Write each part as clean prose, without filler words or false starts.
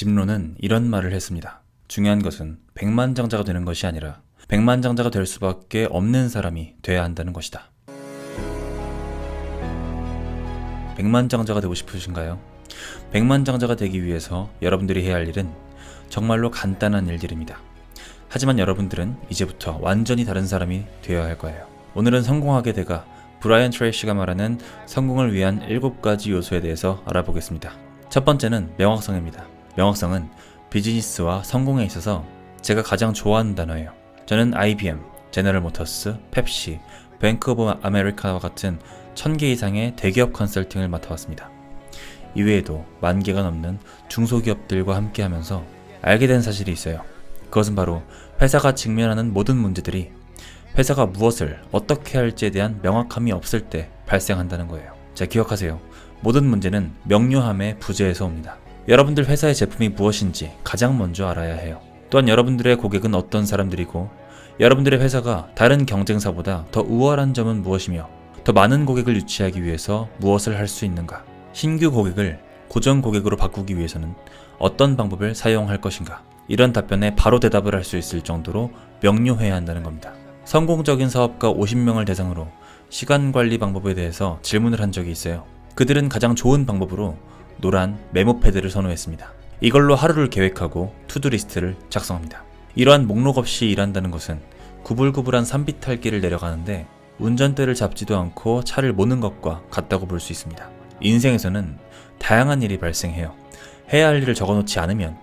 집론은 이런 말을 했습니다. 중요한 것은 백만장자가 되는 것이 아니라 백만장자가 될 수밖에 없는 사람이 돼야 한다는 것이다. 백만장자가 되고 싶으신가요? 백만장자가 되기 위해서 여러분들이 해야 할 일은 정말로 간단한 일들입니다. 하지만 여러분들은 이제부터 완전히 다른 사람이 되어야 할 거예요. 오늘은 성공하게 돼가 브라이언 트레이시가 말하는 성공을 위한 7가지 요소에 대해서 알아보겠습니다. 첫 번째는 명확성입니다. 명확성은 비즈니스와 성공에 있어서 제가 가장 좋아하는 단어예요. 저는 IBM, 제너럴 모터스, 펩시, 뱅크 오브 아메리카와 같은 1000개 이상의 대기업 컨설팅을 맡아왔습니다. 이외에도 10,000개가 넘는 중소기업들과 함께하면서 알게 된 사실이 있어요. 그것은 바로 회사가 직면하는 모든 문제들이 회사가 무엇을 어떻게 할지에 대한 명확함이 없을 때 발생한다는 거예요. 자, 기억하세요. 모든 문제는 명료함의 부재에서 옵니다. 여러분들 회사의 제품이 무엇인지 가장 먼저 알아야 해요. 또한 여러분들의 고객은 어떤 사람들이고 여러분들의 회사가 다른 경쟁사보다 더 우월한 점은 무엇이며 더 많은 고객을 유치하기 위해서 무엇을 할 수 있는가, 신규 고객을 고정 고객으로 바꾸기 위해서는 어떤 방법을 사용할 것인가, 이런 답변에 바로 대답을 할 수 있을 정도로 명료해야 한다는 겁니다. 성공적인 사업가 50명을 대상으로 시간 관리 방법에 대해서 질문을 한 적이 있어요. 그들은 가장 좋은 방법으로 노란 메모 패드를 선호했습니다. 이걸로 하루를 계획하고 투두리스트를 작성합니다. 이러한 목록 없이 일한다는 것은 구불구불한 산비탈길을 내려가는데 운전대를 잡지도 않고 차를 모는 것과 같다고 볼 수 있습니다. 인생에서는 다양한 일이 발생해요. 해야 할 일을 적어놓지 않으면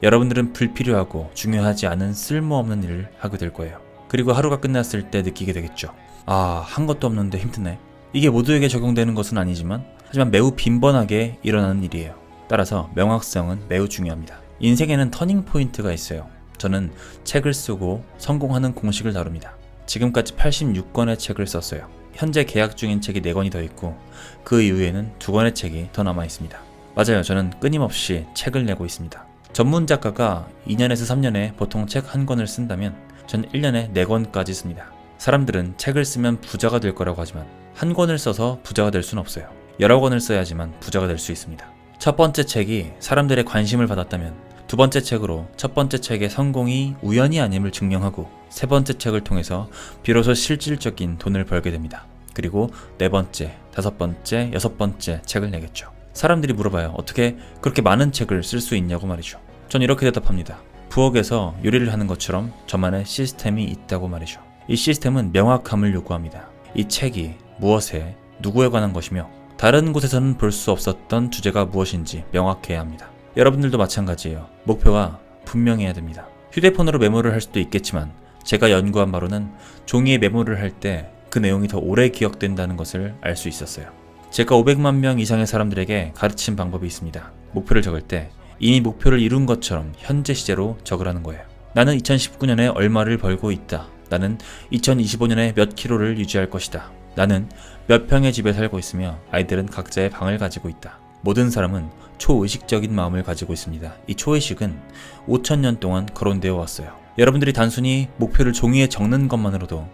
여러분들은 불필요하고 중요하지 않은 쓸모없는 일을 하게 될 거예요. 그리고 하루가 끝났을 때 느끼게 되겠죠. 아, 한 것도 없는데 힘드네. 이게 모두에게 적용되는 것은 아니지만 하지만 매우 빈번하게 일어나는 일이에요. 따라서 명확성은 매우 중요합니다. 인생에는 터닝 포인트가 있어요. 저는 책을 쓰고 성공하는 공식을 다룹니다. 지금까지 86권의 책을 썼어요. 현재 계약 중인 책이 4권이 더 있고 그 이후에는 2권의 책이 더 남아 있습니다. 맞아요. 저는 끊임없이 책을 내고 있습니다. 전문 작가가 2년에서 3년에 보통 책 1권을 쓴다면 전 1년에 4권까지 씁니다. 사람들은 책을 쓰면 부자가 될 거라고 하지만 1권을 써서 부자가 될 수는 없어요. 여러 권을 써야지만 부자가 될 수 있습니다. 첫 번째 책이 사람들의 관심을 받았다면 두 번째 책으로 첫 번째 책의 성공이 우연이 아님을 증명하고 세 번째 책을 통해서 비로소 실질적인 돈을 벌게 됩니다. 그리고 4번째, 5번째, 6번째 책을 내겠죠. 사람들이 물어봐요. 어떻게 그렇게 많은 책을 쓸 수 있냐고 말이죠. 전 이렇게 대답합니다. 부엌에서 요리를 하는 것처럼 저만의 시스템이 있다고 말이죠. 이 시스템은 명확함을 요구합니다. 이 책이 무엇에, 누구에 관한 것이며 다른 곳에서는 볼 수 없었던 주제가 무엇인지 명확해야 합니다. 여러분들도 마찬가지예요. 목표가 분명해야 됩니다. 휴대폰으로 메모를 할 수도 있겠지만 제가 연구한 바로는 종이에 메모를 할 때 그 내용이 더 오래 기억된다는 것을 알 수 있었어요. 제가 500만 명 이상의 사람들에게 가르친 방법이 있습니다. 목표를 적을 때 이미 목표를 이룬 것처럼 현재 시제로 적으라는 거예요. 나는 2019년에 얼마를 벌고 있다. 나는 2025년에 몇 킬로를 유지할 것이다. 나는 몇 평의 집에 살고 있으며 아이들은 각자의 방을 가지고 있다. 모든 사람은 초의식적인 마음을 가지고 있습니다. 이 초의식은 5000년 동안 거론되어 왔어요. 여러분들이 단순히 목표를 종이에 적는 것만으로도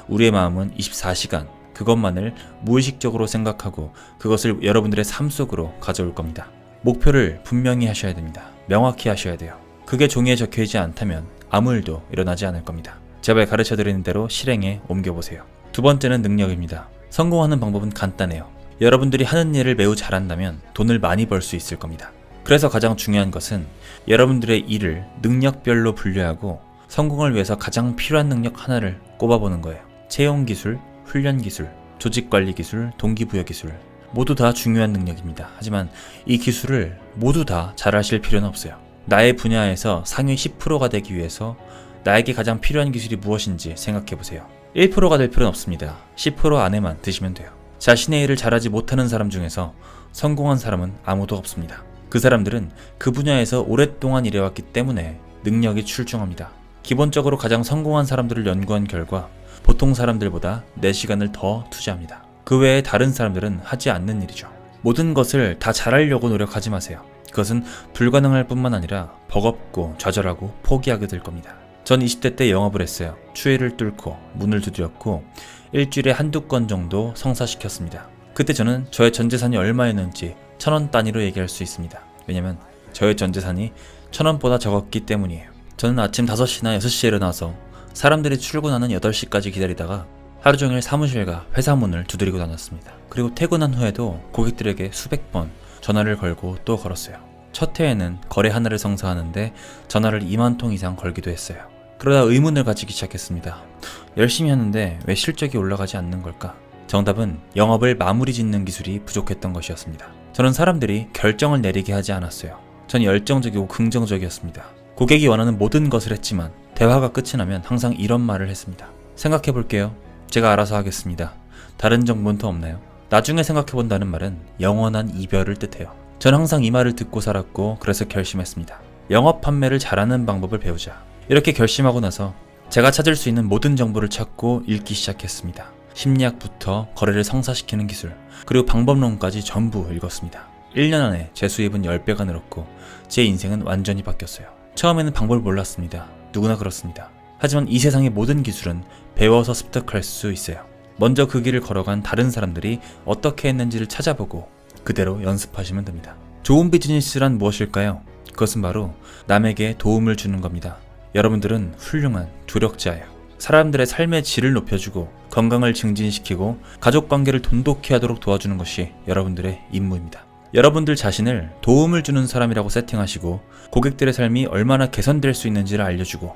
우리의 마음은 24시간 그것만을 무의식적으로 생각하고 그것을 여러분들의 삶 속으로 가져올 겁니다. 목표를 분명히 하셔야 됩니다. 명확히 하셔야 돼요. 그게 종이에 적혀있지 않다면 아무 일도 일어나지 않을 겁니다. 제발 가르쳐드리는 대로 실행에 옮겨보세요. 두 번째는 능력입니다. 성공하는 방법은 간단해요. 여러분들이 하는 일을 매우 잘한다면 돈을 많이 벌 수 있을 겁니다. 그래서 가장 중요한 것은 여러분들의 일을 능력별로 분류하고 성공을 위해서 가장 필요한 능력 하나를 꼽아보는 거예요. 채용 기술, 훈련 기술, 조직 관리 기술, 동기부여 기술 모두 다 중요한 능력입니다. 하지만 이 기술을 모두 다 잘하실 필요는 없어요. 나의 분야에서 상위 10%가 되기 위해서 나에게 가장 필요한 기술이 무엇인지 생각해보세요. 1%가 될 필요는 없습니다. 10% 안에만 드시면 돼요. 자신의 일을 잘하지 못하는 사람 중에서 성공한 사람은 아무도 없습니다. 그 사람들은 그 분야에서 오랫동안 일해왔기 때문에 능력이 출중합니다. 기본적으로 가장 성공한 사람들을 연구한 결과 보통 사람들보다 4시간을 더 투자합니다. 그 외에 다른 사람들은 하지 않는 일이죠. 모든 것을 다 잘하려고 노력하지 마세요. 그것은 불가능할 뿐만 아니라 버겁고 좌절하고 포기하게 될 겁니다. 전 20대 때 영업을 했어요. 추위를 뚫고 문을 두드렸고 일주일에 1~2건 정도 성사시켰습니다. 그때 저는 저의 전 재산이 얼마였는지 1000원 단위로 얘기할 수 있습니다. 왜냐면 저의 전 재산이 1,000원보다 적었기 때문이에요. 저는 아침 5시나 6시에 일어나서 사람들이 출근하는 8시까지 기다리다가 하루 종일 사무실과 회사 문을 두드리고 다녔습니다. 그리고 퇴근한 후에도 고객들에게 수백 번 전화를 걸고 또 걸었어요. 첫 해에는 거래 하나를 성사하는데 전화를 2만 통 이상 걸기도 했어요. 그러다 의문을 가지기 시작했습니다. 열심히 하는데 왜 실적이 올라가지 않는 걸까? 정답은 영업을 마무리 짓는 기술이 부족했던 것이었습니다. 저는 사람들이 결정을 내리게 하지 않았어요. 전 열정적이고 긍정적이었습니다. 고객이 원하는 모든 것을 했지만 대화가 끝이 나면 항상 이런 말을 했습니다. 생각해 볼게요. 제가 알아서 하겠습니다. 다른 정보는 더 없나요? 나중에 생각해 본다는 말은 영원한 이별을 뜻해요. 전 항상 이 말을 듣고 살았고 그래서 결심했습니다. 영업 판매를 잘하는 방법을 배우자. 이렇게 결심하고 나서 제가 찾을 수 있는 모든 정보를 찾고 읽기 시작했습니다. 심리학부터 거래를 성사시키는 기술, 그리고 방법론까지 전부 읽었습니다. 1년 안에 제 수입은 10배가 늘었고 제 인생은 완전히 바뀌었어요. 처음에는 방법을 몰랐습니다. 누구나 그렇습니다. 하지만 이 세상의 모든 기술은 배워서 습득할 수 있어요. 먼저 그 길을 걸어간 다른 사람들이 어떻게 했는지를 찾아보고 그대로 연습하시면 됩니다. 좋은 비즈니스란 무엇일까요? 그것은 바로 남에게 도움을 주는 겁니다. 여러분들은 훌륭한 조력자예요. 사람들의 삶의 질을 높여주고 건강을 증진시키고 가족관계를 돈독히 하도록 도와주는 것이 여러분들의 임무입니다. 여러분들 자신을 도움을 주는 사람이라고 세팅하시고 고객들의 삶이 얼마나 개선될 수 있는지를 알려주고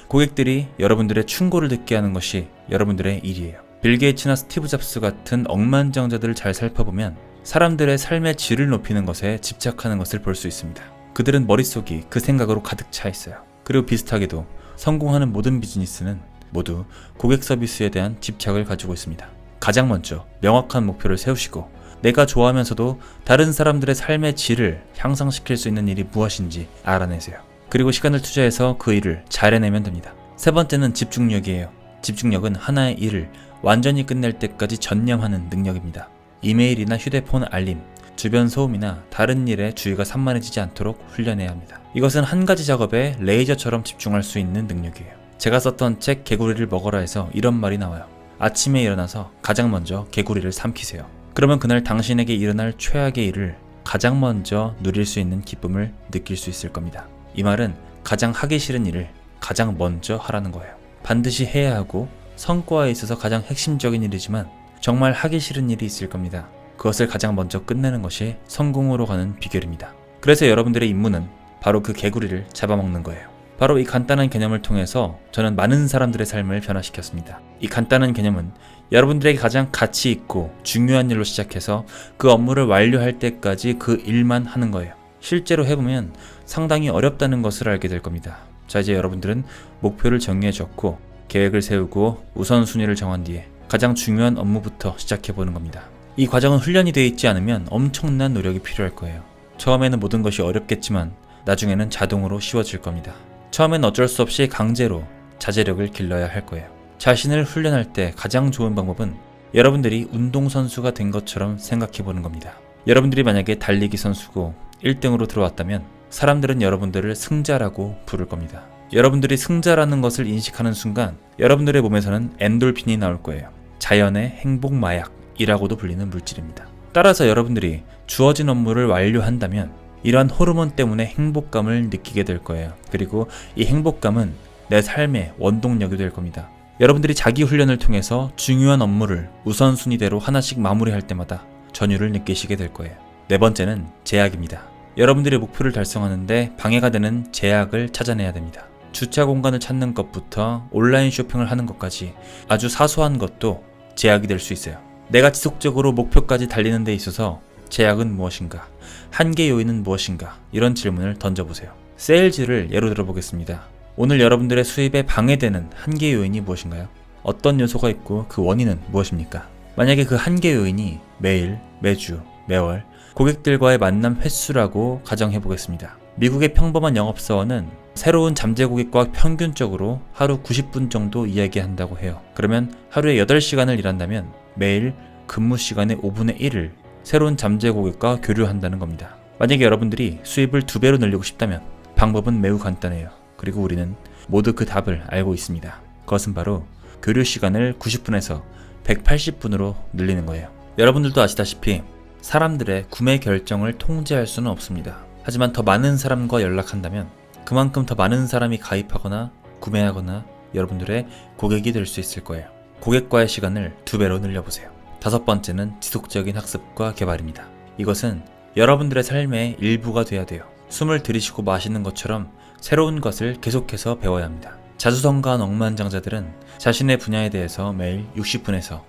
고객들이 여러분들의 충고를 듣게 하는 것이 여러분들의 일이에요. 빌 게이츠나 스티브 잡스 같은 억만장자들을 잘 살펴보면 사람들의 삶의 질을 높이는 것에 집착하는 것을 볼 수 있습니다. 그들은 머릿속이 그 생각으로 가득 차 있어요. 그리고 비슷하게도 성공하는 모든 비즈니스는 모두 고객 서비스에 대한 집착을 가지고 있습니다. 가장 먼저 명확한 목표를 세우시고 내가 좋아하면서도 다른 사람들의 삶의 질을 향상시킬 수 있는 일이 무엇인지 알아내세요. 그리고 시간을 투자해서 그 일을 잘 해내면 됩니다. 세 번째는 집중력이에요. 집중력은 하나의 일을 완전히 끝낼 때까지 전념하는 능력입니다. 이메일이나 휴대폰 알림, 주변 소음이나 다른 일에 주의가 산만해지지 않도록 훈련해야 합니다. 이것은 한 가지 작업에 레이저처럼 집중할 수 있는 능력이에요. 제가 썼던 책 개구리를 먹어라에서 이런 말이 나와요. 아침에 일어나서 가장 먼저 개구리를 삼키세요. 그러면 그날 당신에게 일어날 최악의 일을 가장 먼저 누릴 수 있는 기쁨을 느낄 수 있을 겁니다. 이 말은 가장 하기 싫은 일을 가장 먼저 하라는 거예요. 반드시 해야 하고 성과에 있어서 가장 핵심적인 일이지만 정말 하기 싫은 일이 있을 겁니다. 그것을 가장 먼저 끝내는 것이 성공으로 가는 비결입니다. 그래서 여러분들의 임무는 바로 그 개구리를 잡아먹는 거예요. 바로 이 간단한 개념을 통해서 저는 많은 사람들의 삶을 변화시켰습니다. 이 간단한 개념은 여러분들에게 가장 가치 있고 중요한 일로 시작해서 그 업무를 완료할 때까지 그 일만 하는 거예요. 실제로 해보면 상당히 어렵다는 것을 알게 될 겁니다. 자, 이제 여러분들은 목표를 정해졌고 계획을 세우고 우선순위를 정한 뒤에 가장 중요한 업무부터 시작해보는 겁니다. 이 과정은 훈련이 되어 있지 않으면 엄청난 노력이 필요할 거예요. 처음에는 모든 것이 어렵겠지만 나중에는 자동으로 쉬워질 겁니다. 처음엔 어쩔 수 없이 강제로 자제력을 길러야 할 거예요. 자신을 훈련할 때 가장 좋은 방법은 여러분들이 운동선수가 된 것처럼 생각해보는 겁니다. 여러분들이 만약에 달리기 선수고 1등으로 들어왔다면 사람들은 여러분들을 승자라고 부를 겁니다. 여러분들이 승자라는 것을 인식하는 순간 여러분들의 몸에서는 엔돌핀이 나올 거예요. 자연의 행복 마약이라고도 불리는 물질입니다. 따라서 여러분들이 주어진 업무를 완료한다면 이러한 호르몬 때문에 행복감을 느끼게 될 거예요. 그리고 이 행복감은 내 삶의 원동력이 될 겁니다. 여러분들이 자기 훈련을 통해서 중요한 업무를 우선순위대로 하나씩 마무리할 때마다 전율을 느끼시게 될 거예요. 네 번째는 제약입니다. 여러분들의 목표를 달성하는데 방해가 되는 제약을 찾아내야 됩니다. 주차 공간을 찾는 것부터 온라인 쇼핑을 하는 것까지 아주 사소한 것도 제약이 될 수 있어요. 내가 지속적으로 목표까지 달리는 데 있어서 제약은 무엇인가? 한계 요인은 무엇인가? 이런 질문을 던져보세요. 세일즈를 예로 들어보겠습니다. 오늘 여러분들의 수입에 방해되는 한계 요인이 무엇인가요? 어떤 요소가 있고 그 원인은 무엇입니까? 만약에 그 한계 요인이 매일, 매주, 매월 고객들과의 만남 횟수라고 가정해보겠습니다. 미국의 평범한 영업사원은 새로운 잠재 고객과 평균적으로 하루 90분 정도 이야기한다고 해요. 그러면 하루에 8시간을 일한다면 매일 근무 시간의 5분의 1을 새로운 잠재 고객과 교류한다는 겁니다. 만약에 여러분들이 수입을 2배로 늘리고 싶다면 방법은 매우 간단해요. 그리고 우리는 모두 그 답을 알고 있습니다. 그것은 바로 교류 시간을 90분에서 180분으로 늘리는 거예요. 여러분들도 아시다시피 사람들의 구매 결정을 통제할 수는 없습니다. 하지만 더 많은 사람과 연락한다면 그만큼 더 많은 사람이 가입하거나 구매하거나 여러분들의 고객이 될 수 있을 거예요. 고객과의 시간을 2배로 늘려보세요. 5번째는 지속적인 학습과 개발입니다. 이것은 여러분들의 삶의 일부가 돼야 돼요. 숨을 들이쉬고 마시는 것처럼 새로운 것을 계속해서 배워야 합니다. 자수성가한 억만장자들은 자신의 분야에 대해서 매일 60분에서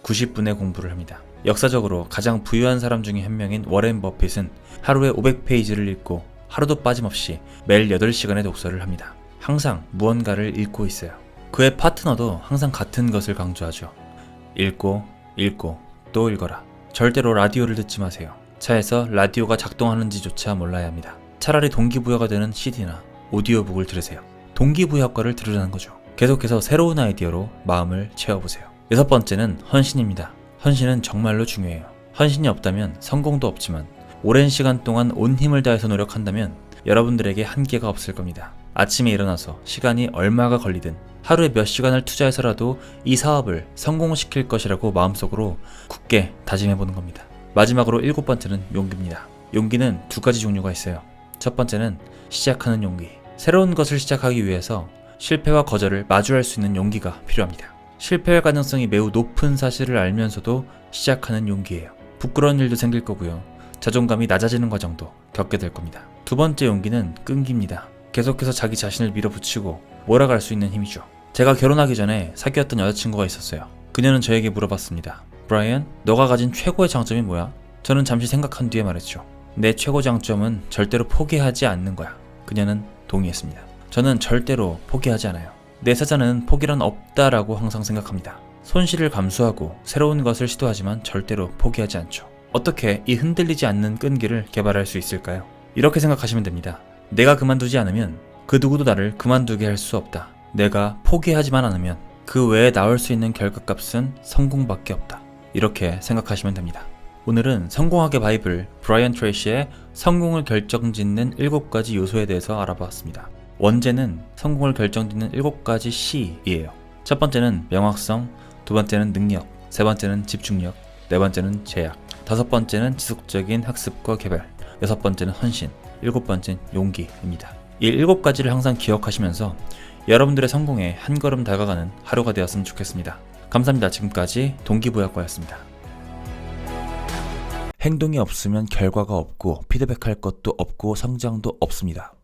90분의 공부를 합니다. 역사적으로 가장 부유한 사람 중에 한 명인 워렌 버핏은 하루에 500페이지를 읽고 하루도 빠짐없이 매일 8시간의 독서를 합니다. 항상 무언가를 읽고 있어요. 그의 파트너도 항상 같은 것을 강조하죠. 읽고 또 읽어라. 절대로 라디오를 듣지 마세요. 차에서 라디오가 작동하는지조차 몰라야 합니다. 차라리 동기부여가 되는 CD나 오디오북을 들으세요. 동기부여 효과를 들으라는 거죠. 계속해서 새로운 아이디어로 마음을 채워보세요. 6번째는 헌신입니다. 헌신은 정말로 중요해요. 헌신이 없다면 성공도 없지만 오랜 시간 동안 온 힘을 다해서 노력한다면 여러분들에게 한계가 없을 겁니다. 아침에 일어나서 시간이 얼마가 걸리든 하루에 몇 시간을 투자해서라도 이 사업을 성공시킬 것이라고 마음속으로 굳게 다짐해보는 겁니다. 마지막으로 7번째는 용기입니다. 용기는 2가지 종류가 있어요. 첫 번째는 시작하는 용기. 새로운 것을 시작하기 위해서 실패와 거절을 마주할 수 있는 용기가 필요합니다. 실패할 가능성이 매우 높은 사실을 알면서도 시작하는 용기예요. 부끄러운 일도 생길 거고요. 자존감이 낮아지는 과정도 겪게 될 겁니다. 2번째 용기는 끈기입니다. 계속해서 자기 자신을 밀어붙이고 몰아갈 수 있는 힘이죠. 제가 결혼하기 전에 사귀었던 여자친구가 있었어요. 그녀는 저에게 물어봤습니다. 브라이언, 너가 가진 최고의 장점이 뭐야? 저는 잠시 생각한 뒤에 말했죠. 내 최고 장점은 절대로 포기하지 않는 거야. 그녀는 동의했습니다. 저는 절대로 포기하지 않아요. 내 사자는 포기란 없다라고 항상 생각합니다. 손실을 감수하고 새로운 것을 시도하지만 절대로 포기하지 않죠. 어떻게 이 흔들리지 않는 끈기를 개발할 수 있을까요? 이렇게 생각하시면 됩니다. 내가 그만두지 않으면 그 누구도 나를 그만두게 할 수 없다. 내가 포기하지만 않으면 그 외에 나올 수 있는 결과값은 성공밖에 없다. 이렇게 생각하시면 됩니다. 오늘은 성공학의 바이블 브라이언 트레이시의 성공을 결정짓는 7가지 요소에 대해서 알아보았습니다. 원제는 성공을 결정짓는 7가지 C이에요. 첫 번째는 명확성, 2번째는 능력, 3번째는 집중력, 4번째는 제약, 5번째는 지속적인 학습과 개발, 6번째는 헌신, 7번째는 용기입니다. 이 7가지를 항상 기억하시면서 여러분들의 성공에 한 걸음 다가가는 하루가 되었으면 좋겠습니다. 감사합니다. 지금까지 동기부여과였습니다. 행동이 없으면 결과가 없고 피드백할 것도 없고 성장도 없습니다.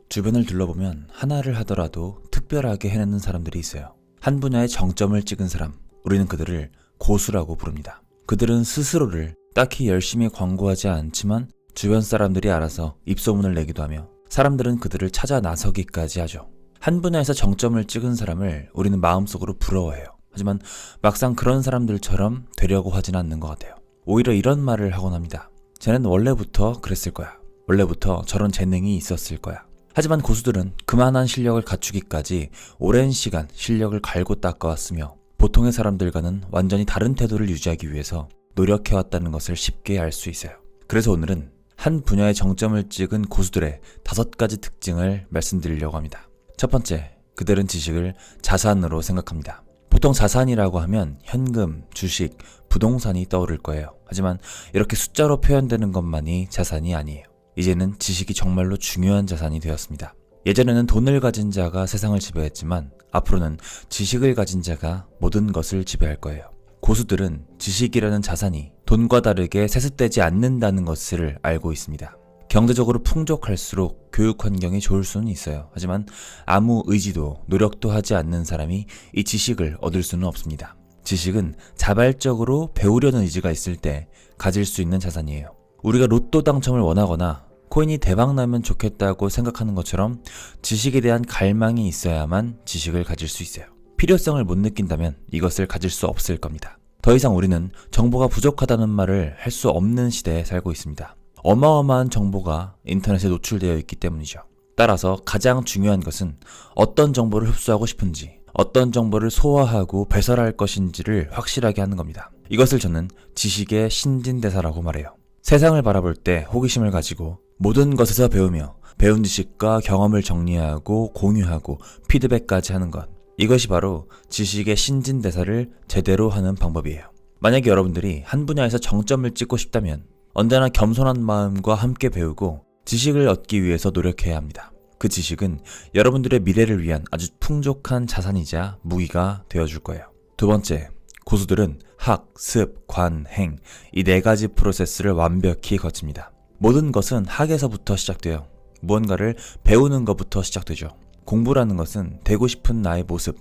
주변을 둘러보면 하나를 하더라도 특별하게 해내는 사람들이 있어요. 한 분야에 정점을 찍은 사람, 우리는 그들을 고수라고 부릅니다. 그들은 스스로를 딱히 열심히 광고하지 않지만 주변 사람들이 알아서 입소문을 내기도 하며 사람들은 그들을 찾아 나서기까지 하죠. 한 분야에서 정점을 찍은 사람을 우리는 마음속으로 부러워해요. 하지만 막상 그런 사람들처럼 되려고 하진 않는 것 같아요. 오히려 이런 말을 하곤 합니다. 쟤는 원래부터 그랬을 거야. 원래부터 저런 재능이 있었을 거야. 하지만 고수들은 그만한 실력을 갖추기까지 오랜 시간 실력을 갈고 닦아왔으며 보통의 사람들과는 완전히 다른 태도를 유지하기 위해서 노력해왔다는 것을 쉽게 알 수 있어요. 그래서 오늘은 한 분야의 정점을 찍은 고수들의 5가지 특징을 말씀드리려고 합니다. 첫 번째, 그들은 지식을 자산으로 생각합니다. 보통 자산이라고 하면 현금, 주식, 부동산이 떠오를 거예요. 하지만 이렇게 숫자로 표현되는 것만이 자산이 아니에요. 이제는 지식이 정말로 중요한 자산이 되었습니다. 예전에는 돈을 가진 자가 세상을 지배했지만 앞으로는 지식을 가진 자가 모든 것을 지배할 거예요. 고수들은 지식이라는 자산이 돈과 다르게 세습되지 않는다는 것을 알고 있습니다. 경제적으로 풍족할수록 교육 환경이 좋을 수는 있어요. 하지만 아무 의지도 노력도 하지 않는 사람이 이 지식을 얻을 수는 없습니다. 지식은 자발적으로 배우려는 의지가 있을 때 가질 수 있는 자산이에요. 우리가 로또 당첨을 원하거나 코인이 대박나면 좋겠다고 생각하는 것처럼 지식에 대한 갈망이 있어야만 지식을 가질 수 있어요. 필요성을 못 느낀다면 이것을 가질 수 없을 겁니다. 더 이상 우리는 정보가 부족하다는 말을 할 수 없는 시대에 살고 있습니다. 어마어마한 정보가 인터넷에 노출되어 있기 때문이죠. 따라서 가장 중요한 것은 어떤 정보를 흡수하고 싶은지, 어떤 정보를 소화하고 배설할 것인지를 확실하게 하는 겁니다. 이것을 저는 지식의 신진대사라고 말해요. 세상을 바라볼 때 호기심을 가지고 모든 것에서 배우며 배운 지식과 경험을 정리하고 공유하고 피드백까지 하는 것. 이것이 바로 지식의 신진대사를 제대로 하는 방법이에요. 만약에 여러분들이 한 분야에서 정점을 찍고 싶다면 언제나 겸손한 마음과 함께 배우고 지식을 얻기 위해서 노력해야 합니다. 그 지식은 여러분들의 미래를 위한 아주 풍족한 자산이자 무기가 되어줄 거예요. 두 번째, 고수들은 학, 습, 관, 행 이 네 가지 프로세스를 완벽히 거칩니다. 모든 것은 학에서부터 시작돼요. 무언가를 배우는 것부터 시작되죠. 공부라는 것은 되고 싶은 나의 모습,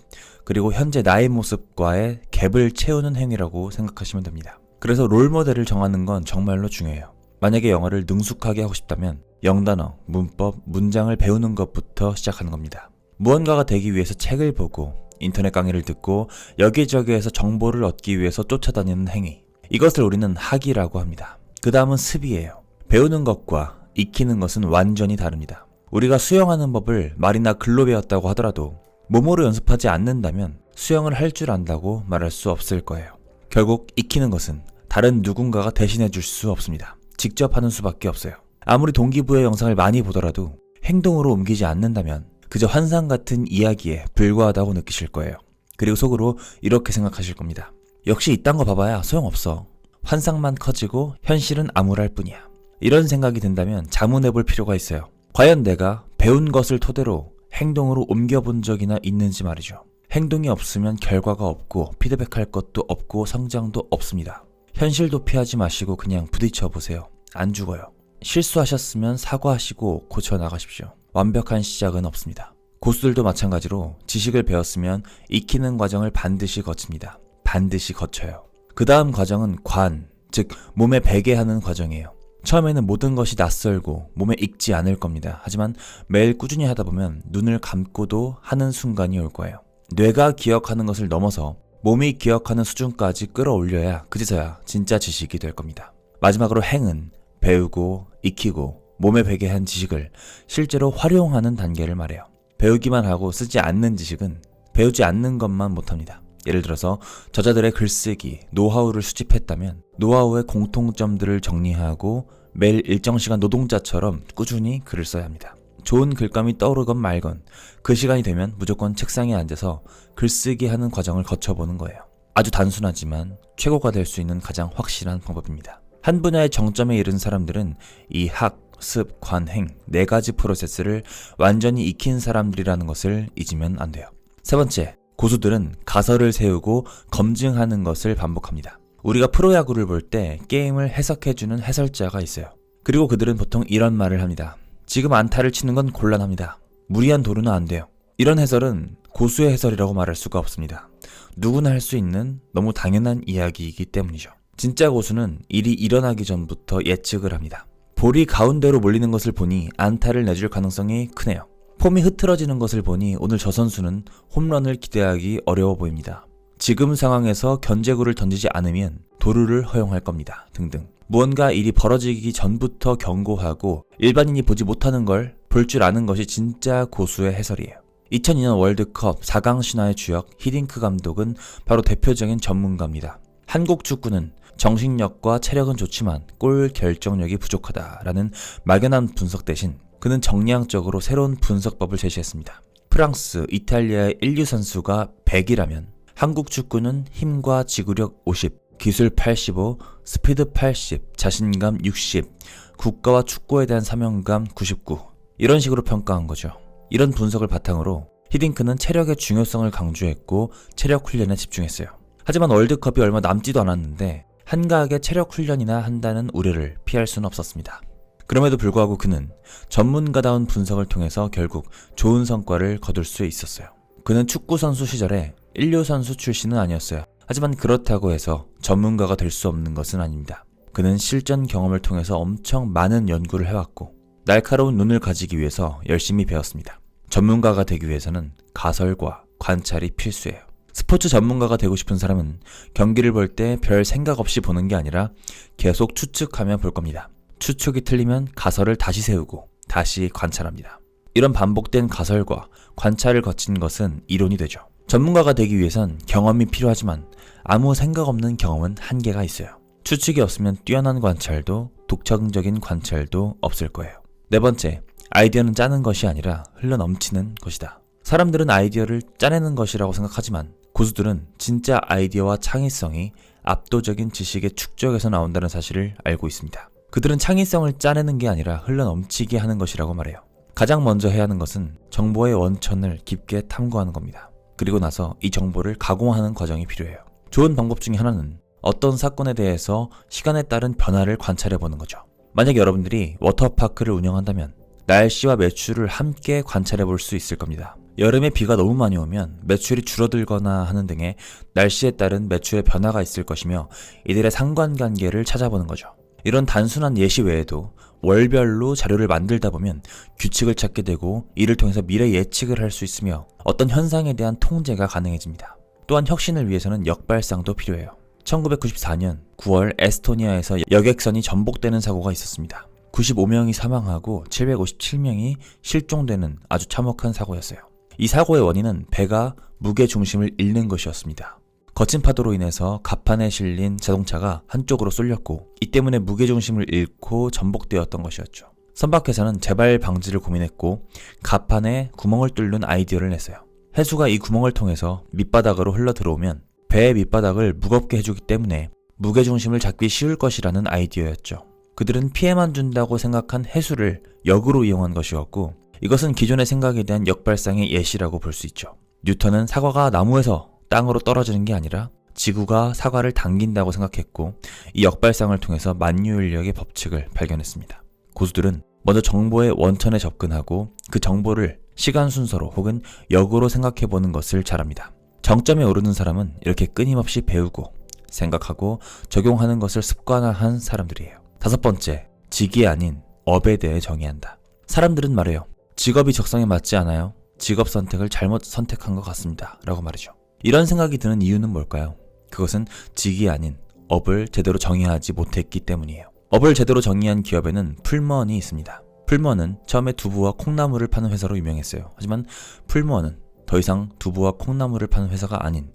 그리고 현재 나의 모습과의 갭을 채우는 행위라고 생각하시면 됩니다. 그래서 롤모델을 정하는 건 정말로 중요해요. 만약에 영어를 능숙하게 하고 싶다면 영단어, 문법, 문장을 배우는 것부터 시작하는 겁니다. 무언가가 되기 위해서 책을 보고 인터넷 강의를 듣고 여기저기에서 정보를 얻기 위해서 쫓아다니는 행위, 이것을 우리는 학이라고 합니다. 그 다음은 습이에요. 배우는 것과 익히는 것은 완전히 다릅니다. 우리가 수영하는 법을 말이나 글로 배웠다고 하더라도 몸으로 연습하지 않는다면 수영을 할 줄 안다고 말할 수 없을 거예요. 결국 익히는 것은 다른 누군가가 대신해 줄 수 없습니다. 직접 하는 수밖에 없어요. 아무리 동기부여 영상을 많이 보더라도 행동으로 옮기지 않는다면 그저 환상 같은 이야기에 불과하다고 느끼실 거예요. 그리고 속으로 이렇게 생각하실 겁니다. 역시 이딴 거 봐봐야 소용없어. 환상만 커지고 현실은 암울할 뿐이야. 이런 생각이 든다면 자문해 볼 필요가 있어요. 과연 내가 배운 것을 토대로 행동으로 옮겨본 적이나 있는지 말이죠. 행동이 없으면 결과가 없고 피드백할 것도 없고 성장도 없습니다. 현실도 피하지 마시고 그냥 부딪혀 보세요. 안 죽어요. 실수하셨으면 사과하시고 고쳐나가십시오. 완벽한 시작은 없습니다. 고수들도 마찬가지로 지식을 배웠으면 익히는 과정을 반드시 거칩니다. 반드시 거쳐요. 그 다음 과정은 관, 즉 몸에 배게 하는 과정이에요. 처음에는 모든 것이 낯설고 몸에 익지 않을 겁니다. 하지만 매일 꾸준히 하다 보면 눈을 감고도 하는 순간이 올 거예요. 뇌가 기억하는 것을 넘어서 몸이 기억하는 수준까지 끌어올려야 그제서야 진짜 지식이 될 겁니다. 마지막으로 행은 배우고 익히고 몸에 배게 한 지식을 실제로 활용하는 단계를 말해요. 배우기만 하고 쓰지 않는 지식은 배우지 않는 것만 못합니다. 예를 들어서 저자들의 글쓰기, 노하우를 수집했다면 노하우의 공통점들을 정리하고 매일 일정 시간 노동자처럼 꾸준히 글을 써야 합니다. 좋은 글감이 떠오르건 말건 그 시간이 되면 무조건 책상에 앉아서 글쓰기 하는 과정을 거쳐보는 거예요. 아주 단순하지만 최고가 될 수 있는 가장 확실한 방법입니다. 한 분야의 정점에 이른 사람들은 이 학, 습, 관, 행 네 가지 프로세스를 완전히 익힌 사람들이라는 것을 잊으면 안 돼요. 세 번째, 고수들은 가설을 세우고 검증하는 것을 반복합니다. 우리가 프로야구를 볼 때 게임을 해석해주는 해설자가 있어요. 그리고 그들은 보통 이런 말을 합니다. 지금 안타를 치는 건 곤란합니다. 무리한 도루는 안 돼요. 이런 해설은 고수의 해설이라고 말할 수가 없습니다. 누구나 할 수 있는 너무 당연한 이야기이기 때문이죠. 진짜 고수는 일이 일어나기 전부터 예측을 합니다. 볼이 가운데로 몰리는 것을 보니 안타를 내줄 가능성이 크네요. 폼이 흐트러지는 것을 보니 오늘 저 선수는 홈런을 기대하기 어려워 보입니다. 지금 상황에서 견제구를 던지지 않으면 도루를 허용할 겁니다. 등등. 무언가 일이 벌어지기 전부터 경고하고 일반인이 보지 못하는 걸 볼 줄 아는 것이 진짜 고수의 해설이에요. 2002년 월드컵 4강 신화의 주역 히딩크 감독은 바로 대표적인 전문가입니다. 한국 축구는 정신력과 체력은 좋지만 골 결정력이 부족하다라는 막연한 분석 대신 그는 정량적으로 새로운 분석법을 제시했습니다. 프랑스, 이탈리아의 인류 선수가 100이라면 한국 축구는 힘과 지구력 50, 기술 85, 스피드 80, 자신감 60, 국가와 축구에 대한 사명감 99 이런 식으로 평가한 거죠. 이런 분석을 바탕으로 히딩크는 체력의 중요성을 강조했고 체력 훈련에 집중했어요. 하지만 월드컵이 얼마 남지도 않았는데 한가하게 체력 훈련이나 한다는 우려를 피할 수는 없었습니다. 그럼에도 불구하고 그는 전문가다운 분석을 통해서 결국 좋은 성과를 거둘 수 있었어요. 그는 축구 선수 시절에 인류 선수 출신은 아니었어요. 하지만 그렇다고 해서 전문가가 될 수 없는 것은 아닙니다. 그는 실전 경험을 통해서 엄청 많은 연구를 해왔고 날카로운 눈을 가지기 위해서 열심히 배웠습니다. 전문가가 되기 위해서는 가설과 관찰이 필수예요. 스포츠 전문가가 되고 싶은 사람은 경기를 볼 때 별 생각 없이 보는 게 아니라 계속 추측하며 볼 겁니다. 추측이 틀리면 가설을 다시 세우고 다시 관찰합니다. 이런 반복된 가설과 관찰을 거친 것은 이론이 되죠. 전문가가 되기 위해선 경험이 필요하지만 아무 생각 없는 경험은 한계가 있어요. 추측이 없으면 뛰어난 관찰도 독창적인 관찰도 없을 거예요. 네 번째, 아이디어는 짜는 것이 아니라 흘러넘치는 것이다. 사람들은 아이디어를 짜내는 것이라고 생각하지만 고수들은 진짜 아이디어와 창의성이 압도적인 지식의 축적에서 나온다는 사실을 알고 있습니다. 그들은 창의성을 짜내는 게 아니라 흘러넘치게 하는 것이라고 말해요. 가장 먼저 해야 하는 것은 정보의 원천을 깊게 탐구하는 겁니다. 그리고 나서 이 정보를 가공하는 과정이 필요해요. 좋은 방법 중에 하나는 어떤 사건에 대해서 시간에 따른 변화를 관찰해보는 거죠. 만약 여러분들이 워터파크를 운영한다면 날씨와 매출을 함께 관찰해볼 수 있을 겁니다. 여름에 비가 너무 많이 오면 매출이 줄어들거나 하는 등의 날씨에 따른 매출의 변화가 있을 것이며 이들의 상관관계를 찾아보는 거죠. 이런 단순한 예시 외에도 월별로 자료를 만들다 보면 규칙을 찾게 되고 이를 통해서 미래 예측을 할 수 있으며 어떤 현상에 대한 통제가 가능해집니다. 또한 혁신을 위해서는 역발상도 필요해요. 1994년 9월 에스토니아에서 여객선이 전복되는 사고가 있었습니다. 95명이 사망하고 757명이 실종되는 아주 참혹한 사고였어요. 이 사고의 원인은 배가 무게 중심을 잃는 것이었습니다. 거친 파도로 인해서 갑판에 실린 자동차가 한쪽으로 쏠렸고 이 때문에 무게중심을 잃고 전복되었던 것이었죠. 선박회사는 재발 방지를 고민했고 갑판에 구멍을 뚫는 아이디어를 냈어요. 해수가 이 구멍을 통해서 밑바닥으로 흘러 들어오면 배의 밑바닥을 무겁게 해주기 때문에 무게중심을 잡기 쉬울 것이라는 아이디어였죠. 그들은 피해만 준다고 생각한 해수를 역으로 이용한 것이었고 이것은 기존의 생각에 대한 역발상의 예시라고 볼 수 있죠. 뉴턴은 사과가 나무에서 땅으로 떨어지는 게 아니라 지구가 사과를 당긴다고 생각했고 이 역발상을 통해서 만유인력의 법칙을 발견했습니다. 고수들은 먼저 정보의 원천에 접근하고 그 정보를 시간 순서로 혹은 역으로 생각해보는 것을 잘합니다. 정점에 오르는 사람은 이렇게 끊임없이 배우고 생각하고 적용하는 것을 습관화한 사람들이에요. 5번째, 직이 아닌 업에 대해 정의한다. 사람들은 말해요. 직업이 적성에 맞지 않아요. 직업 선택을 잘못 선택한 것 같습니다. 라고 말이죠. 이런 생각이 드는 이유는 뭘까요? 그것은 직이 아닌 업을 제대로 정의하지 못했기 때문이에요. 업을 제대로 정의한 기업에는 풀무원이 있습니다. 풀무원은 처음에 두부와 콩나물을 파는 회사로 유명했어요. 하지만 풀무원은 더 이상 두부와 콩나물을 파는 회사가 아닌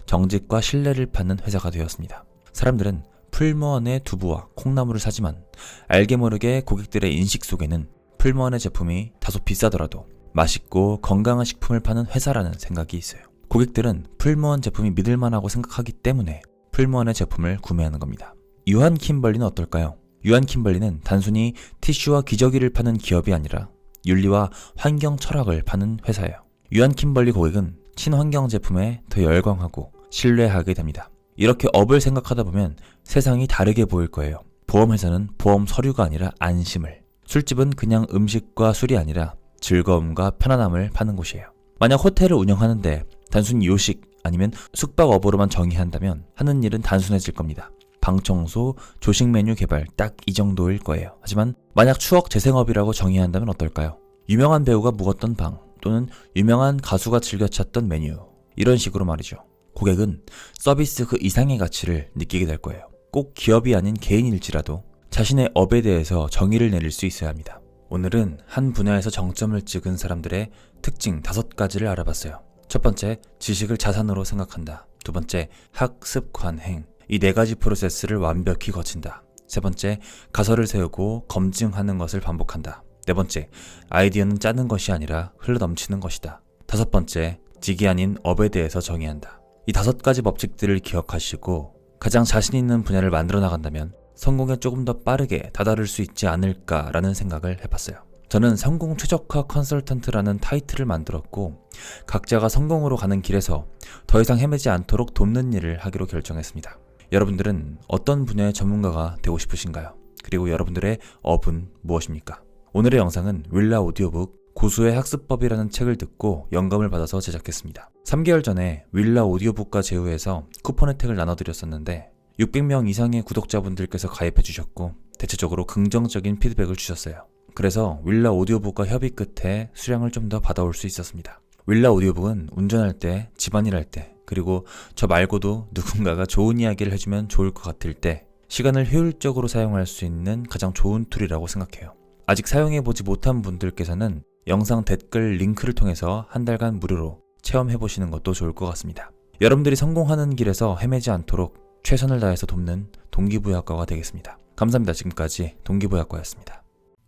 정직과 신뢰를 파는 회사가 되었습니다. 사람들은 풀무원의 두부와 콩나물을 사지만 알게 모르게 고객들의 인식 속에는 풀무원의 제품이 다소 비싸더라도 맛있고 건강한 식품을 파는 회사라는 생각이 있어요. 고객들은 풀무원 제품이 믿을만하고 생각하기 때문에 풀무원의 제품을 구매하는 겁니다. 유한 킴벌리는 어떨까요? 유한 킴벌리는 단순히 티슈와 기저귀를 파는 기업이 아니라 윤리와 환경 철학을 파는 회사예요. 유한 킴벌리 고객은 친환경 제품에 더 열광하고 신뢰하게 됩니다. 이렇게 업을 생각하다 보면 세상이 다르게 보일 거예요. 보험회사는 보험 서류가 아니라 안심을, 술집은 그냥 음식과 술이 아니라 즐거움과 편안함을 파는 곳이에요. 만약 호텔을 운영하는데 단순히 요식 아니면 숙박업으로만 정의한다면 하는 일은 단순해질 겁니다. 방청소, 조식 메뉴 개발 딱 이 정도일 거예요. 하지만 만약 추억 재생업이라고 정의한다면 어떨까요? 유명한 배우가 묵었던 방 또는 유명한 가수가 즐겨 찾던 메뉴, 이런 식으로 말이죠. 고객은 서비스 그 이상의 가치를 느끼게 될 거예요. 꼭 기업이 아닌 개인일지라도 자신의 업에 대해서 정의를 내릴 수 있어야 합니다. 오늘은 한 분야에서 정점을 찍은 사람들의 특징 5가지를 알아봤어요. 첫 번째, 지식을 자산으로 생각한다. 두 번째, 학습, 관행. 이 4가지 프로세스를 완벽히 거친다. 세 번째, 가설을 세우고 검증하는 것을 반복한다. 네 번째, 아이디어는 짜는 것이 아니라 흘러넘치는 것이다. 5번째, 직이 아닌 업에 대해서 정의한다. 이 5가지 법칙들을 기억하시고 가장 자신 있는 분야를 만들어 나간다면 성공에 조금 더 빠르게 다다를 수 있지 않을까라는 생각을 해봤어요. 저는 성공 최적화 컨설턴트라는 타이틀을 만들었고 각자가 성공으로 가는 길에서 더 이상 헤매지 않도록 돕는 일을 하기로 결정했습니다. 여러분들은 어떤 분야의 전문가가 되고 싶으신가요? 그리고 여러분들의 업은 무엇입니까? 오늘의 영상은 윌라 오디오북 고수의 학습법이라는 책을 듣고 영감을 받아서 제작했습니다. 3개월 전에 윌라 오디오북과 제휴해서 쿠폰 혜택을 나눠드렸었는데 600명 이상의 구독자분들께서 가입해 주셨고 대체적으로 긍정적인 피드백을 주셨어요. 그래서 윌라 오디오북과 협의 끝에 수량을 좀 더 받아올 수 있었습니다. 윌라 오디오북은 운전할 때, 집안일 할 때, 그리고 저 말고도 누군가가 좋은 이야기를 해주면 좋을 것 같을 때 시간을 효율적으로 사용할 수 있는 가장 좋은 툴이라고 생각해요. 아직 사용해보지 못한 분들께서는 영상 댓글 링크를 통해서 한 달간 무료로 체험해보시는 것도 좋을 것 같습니다. 여러분들이 성공하는 길에서 헤매지 않도록 최선을 다해서 돕는 동기부여학과가 되겠습니다. 감사합니다. 지금까지 동기부여학과였습니다.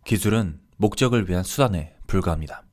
기술은 목적을 위한 수단에 불과합니다.